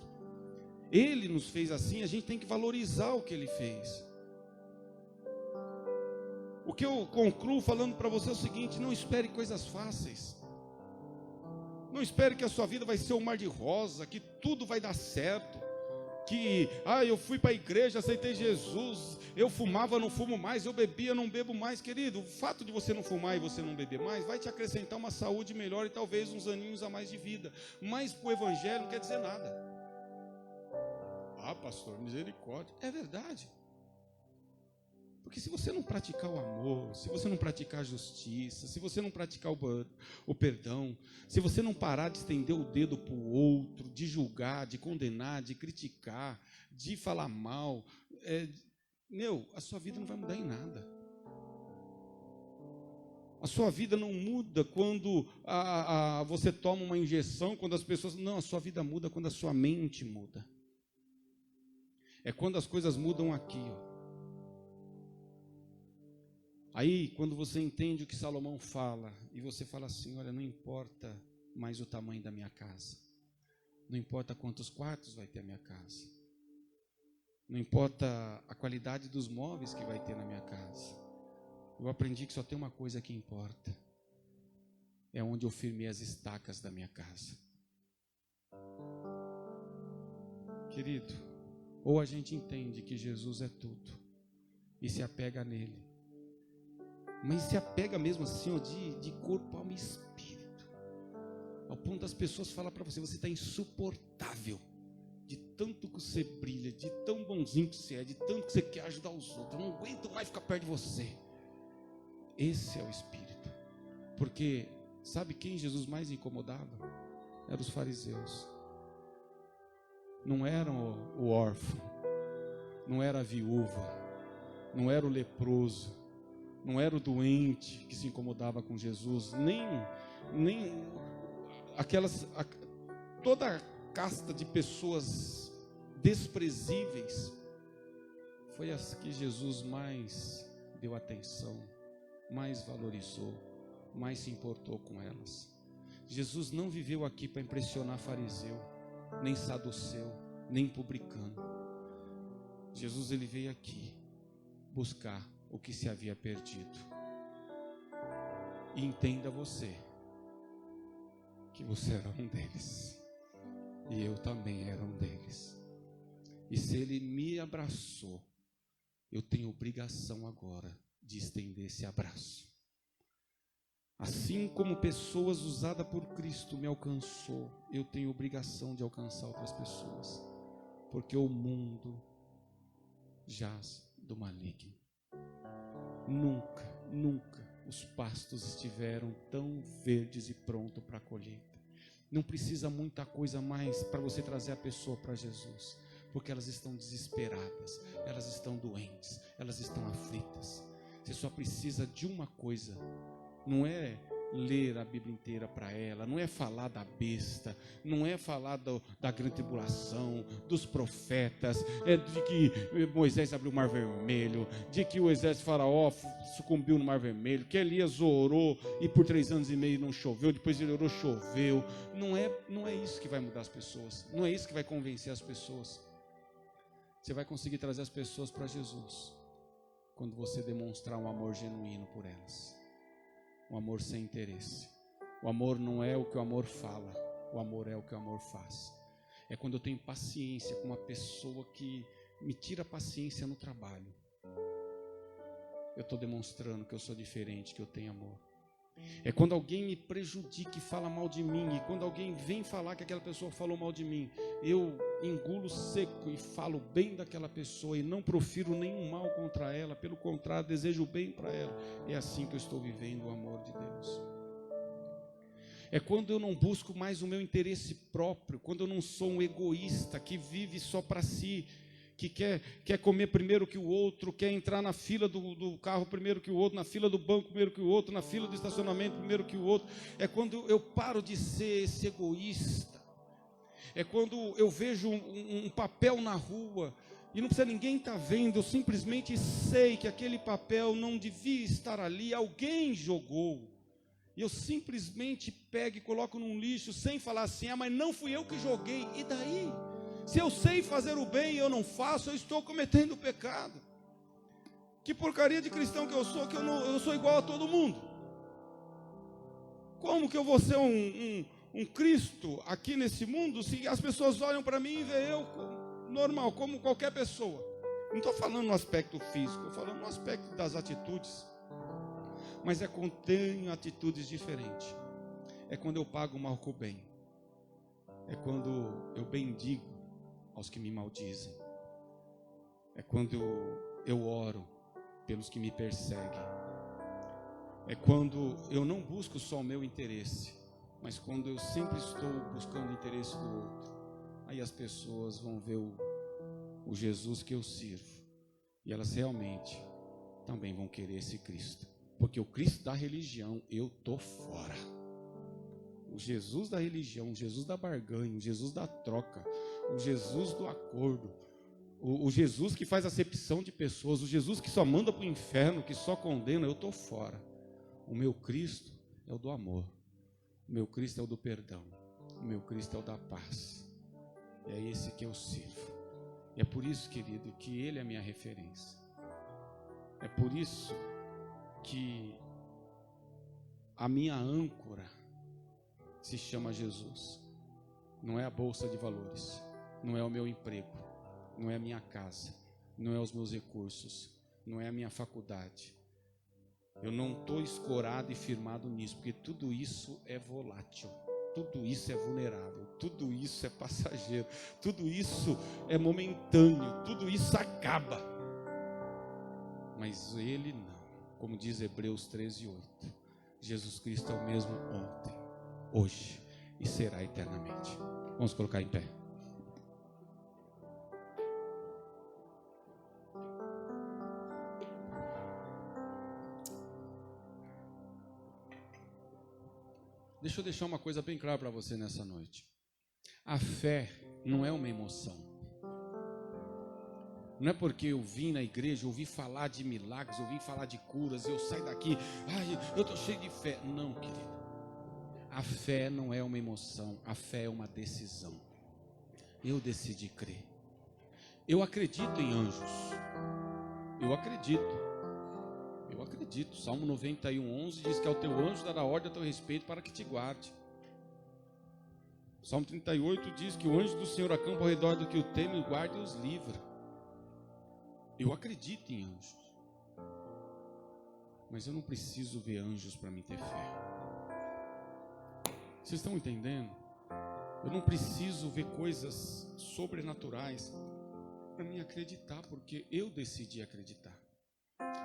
Ele nos fez assim, a gente tem que valorizar o que Ele fez. O que eu concluo falando para você é o seguinte: não espere coisas fáceis. Não espere que a sua vida vai ser um mar de rosa, que tudo vai dar certo. Que, eu fui para a igreja, aceitei Jesus, eu fumava, não fumo mais, eu bebia, não bebo mais. Querido, o fato de você não fumar e você não beber mais vai te acrescentar uma saúde melhor e talvez uns aninhos a mais de vida. Mas para o evangelho não quer dizer nada. Pastor, misericórdia. É verdade. Porque se você não praticar o amor, se você não praticar a justiça, se você não praticar o perdão, se você não parar de estender o dedo para o outro, de julgar, de condenar, de criticar, de falar mal, a sua vida não vai mudar em nada. A sua vida não muda quando você toma uma injeção, quando as pessoas... Não, a sua vida muda quando a sua mente muda. É quando as coisas mudam aqui, Aí, quando você entende o que Salomão fala, e você fala assim, olha, não importa mais o tamanho da minha casa, não importa quantos quartos vai ter a minha casa, não importa a qualidade dos móveis que vai ter na minha casa, eu aprendi que só tem uma coisa que importa, é onde eu firmei as estacas da minha casa. Querido, ou a gente entende que Jesus é tudo e se apega nele, mas se apega mesmo assim, ó, de corpo, alma e espírito, ao ponto das pessoas falar para você, você está insuportável, de tanto que você brilha, de tão bonzinho que você é, de tanto que você quer ajudar os outros, eu não aguento mais ficar perto de você. Esse é o espírito. Porque sabe quem Jesus mais incomodava? Eram os fariseus. Não era o órfão, não era a viúva, não era o leproso, não era o doente que se incomodava com Jesus, nem toda a casta de pessoas desprezíveis foi as que Jesus mais deu atenção, mais valorizou, mais se importou com elas. Jesus não viveu aqui para impressionar fariseu, nem saduceu, nem publicano. Jesus, ele veio aqui buscar o que se havia perdido. E entenda você, que você era um deles, e eu também era um deles. E se ele me abraçou, eu tenho obrigação agora de estender esse abraço. Assim como pessoas usadas por Cristo me alcançou, eu tenho obrigação de alcançar outras pessoas, porque o mundo jaz do maligno. Nunca os pastos estiveram tão verdes e prontos para a colheita. Não precisa muita coisa mais para você trazer a pessoa para Jesus, porque elas estão desesperadas, elas estão doentes, elas estão aflitas. Você só precisa de uma coisa. Não é ler a Bíblia inteira para ela, não é falar da besta, não é falar da grande tribulação, dos profetas, de que Moisés abriu o mar vermelho, de que o exército de Faraó sucumbiu no mar vermelho, que Elias orou e por 3 anos e meio não choveu, depois ele orou, choveu. Não é isso que vai mudar as pessoas, não é isso que vai convencer as pessoas. Você vai conseguir trazer as pessoas para Jesus quando você demonstrar um amor genuíno por elas. Um amor sem interesse. O amor não é o que o amor fala, o amor é o que o amor faz. É quando eu tenho paciência com uma pessoa que me tira a paciência no trabalho. Eu estou demonstrando que eu sou diferente, que eu tenho amor. É quando alguém me prejudica e fala mal de mim, e quando alguém vem falar que aquela pessoa falou mal de mim, eu engulo seco e falo bem daquela pessoa e não profiro nenhum mal contra ela, pelo contrário, desejo bem para ela. É assim que eu estou vivendo o amor de Deus. É quando eu não busco mais o meu interesse próprio, quando eu não sou um egoísta que vive só para si, que quer comer primeiro que o outro, quer entrar na fila do carro primeiro que o outro, na fila do banco primeiro que o outro, na fila do estacionamento primeiro que o outro. É quando eu paro de ser esse egoísta. É quando eu vejo um papel na rua e não precisa ninguém estar vendo, eu simplesmente sei que aquele papel não devia estar ali, alguém jogou. E eu simplesmente pego e coloco num lixo sem falar assim, mas não fui eu que joguei, e daí? Se eu sei fazer o bem e eu não faço, eu estou cometendo pecado. Que porcaria de cristão que eu sou, que eu sou igual a todo mundo. Como que eu vou ser um Cristo aqui nesse mundo, se as pessoas olham para mim e veem eu normal, como qualquer pessoa? Não estou falando no aspecto físico, estou falando no aspecto das atitudes. Mas é quando tenho atitudes diferentes. É quando eu pago o mal com o bem. É quando eu bendigo aos que me maldizem. É quando eu oro pelos que me perseguem. É quando eu não busco só o meu interesse, mas quando eu sempre estou buscando o interesse do outro. Aí as pessoas vão ver o Jesus que eu sirvo, e elas realmente também vão querer esse Cristo. Porque o Cristo da religião, eu tô fora. O Jesus da religião, o Jesus da barganha, o Jesus da troca, o Jesus do acordo, o Jesus que faz acepção de pessoas, o Jesus que só manda para o inferno, que só condena, eu estou fora. O meu Cristo é o do amor, o meu Cristo é o do perdão, o meu Cristo é o da paz. É esse que eu sirvo. É por isso, querido, que Ele é a minha referência. É por isso que a minha âncora se chama Jesus. Não é a bolsa de valores, não é o meu emprego, não é a minha casa, não é os meus recursos, não é a minha faculdade. Eu não estou escorado e firmado nisso, porque tudo isso é volátil, tudo isso é vulnerável, tudo isso é passageiro, tudo isso é momentâneo, tudo isso acaba. Mas Ele não, como diz Hebreus 13:8, Jesus Cristo é o mesmo ontem, hoje e será eternamente. Vamos colocar em pé. Deixa eu deixar uma coisa bem clara para você nessa noite. A fé não é uma emoção. Não é porque eu vim na igreja, ouvi falar de milagres, ouvi falar de curas, eu saio daqui, eu estou cheio de fé. Não, querido. A fé não é uma emoção, a fé é uma decisão. Eu decidi crer. Eu acredito em anjos. Eu acredito. Salmo 91:11 diz que ao teu anjo dará ordem a teu respeito para que te guarde. Salmo 38 diz que o anjo do Senhor acampa ao redor do que o teme, guarda e os livra. Eu acredito em anjos. Mas eu não preciso ver anjos para mim ter fé. Vocês estão entendendo? Eu não preciso ver coisas sobrenaturais para mim acreditar, porque eu decidi acreditar.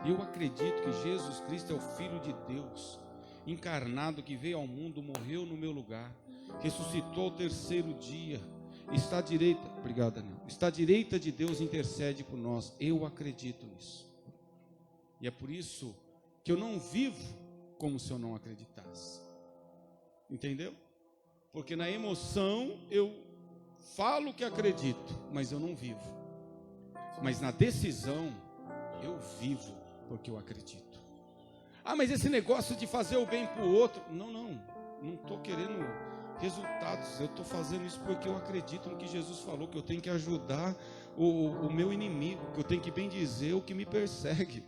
Eu acredito que Jesus Cristo é o Filho de Deus, encarnado, que veio ao mundo, morreu no meu lugar, ressuscitou ao terceiro dia, está à direita, obrigado, Daniel, está à direita de Deus, intercede por nós. Eu acredito nisso. E é por isso que eu não vivo como se eu não acreditasse. Entendeu? Porque na emoção eu falo que acredito, mas eu não vivo. Mas na decisão eu vivo, porque eu acredito. Mas esse negócio de fazer o bem para o outro, não estou querendo resultados, eu estou fazendo isso porque eu acredito no que Jesus falou, que eu tenho que ajudar o meu inimigo, que eu tenho que bendizer o que me persegue.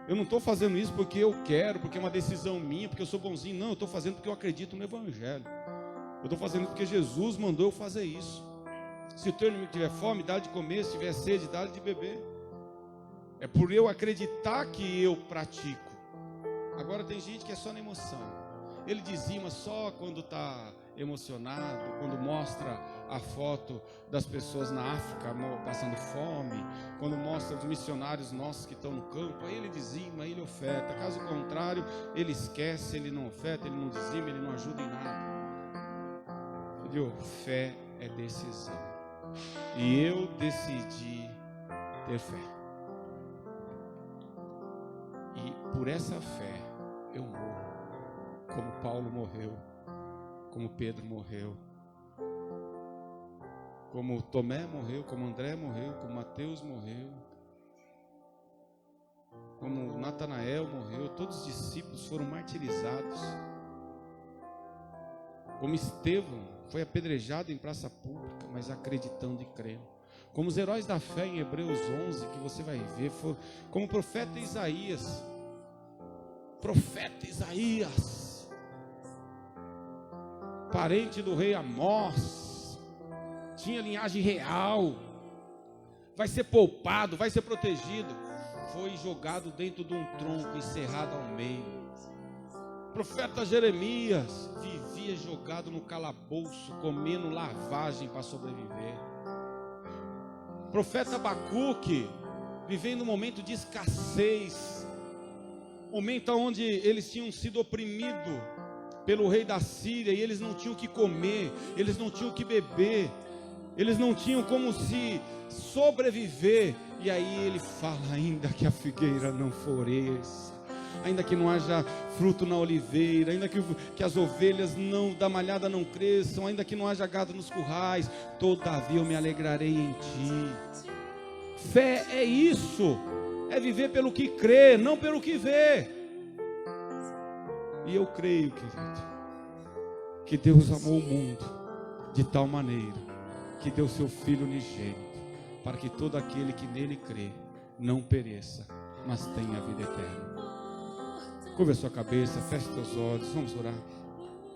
Eu não estou fazendo isso porque eu quero, porque é uma decisão minha, porque eu sou bonzinho. Não, eu estou fazendo porque eu acredito no Evangelho. Eu estou fazendo porque Jesus mandou eu fazer isso. Se o teu inimigo tiver fome, dá de comer. Se tiver sede, dá de beber. É por eu acreditar que eu pratico. Agora tem gente que é só na emoção. Ele dizima só quando está emocionado, quando mostra a foto das pessoas na África passando fome, quando mostra os missionários nossos que estão no campo, aí ele dizima, ele oferta. Caso contrário, ele esquece, ele não oferta, ele não dizima, ele não ajuda em nada. Entendeu? Fé é decisão. E eu decidi ter fé. E por essa fé eu morro, como Paulo morreu, como Pedro morreu, como Tomé morreu, como André morreu, como Mateus morreu, como Natanael morreu. Todos os discípulos foram martirizados, como Estevão foi apedrejado em praça pública, mas acreditando e crendo. Como os heróis da fé em Hebreus 11, que você vai ver, como o profeta Isaías. Parente do rei Amós, tinha linhagem real, vai ser poupado, vai ser protegido. Foi jogado dentro de um tronco, encerrado ao meio. Profeta Jeremias vivia jogado no calabouço, comendo lavagem para sobreviver. Profeta Abacuque, vivendo um momento de escassez, momento onde eles tinham sido oprimidos pelo rei da Síria, e eles não tinham o que comer, eles não tinham o que beber, eles não tinham como se sobreviver. E aí ele fala: ainda que a figueira não floresça, ainda que não haja fruto na oliveira, ainda que as ovelhas da malhada não cresçam, ainda que não haja gado nos currais, todavia eu me alegrarei em ti. Fé é isso, é viver pelo que crê, não pelo que vê. E eu creio, querido, que Deus amou o mundo de tal maneira que deu seu Filho unigênito, para que todo aquele que nele crê não pereça, mas tenha a vida eterna. Curva a sua cabeça, feche seus olhos, vamos orar.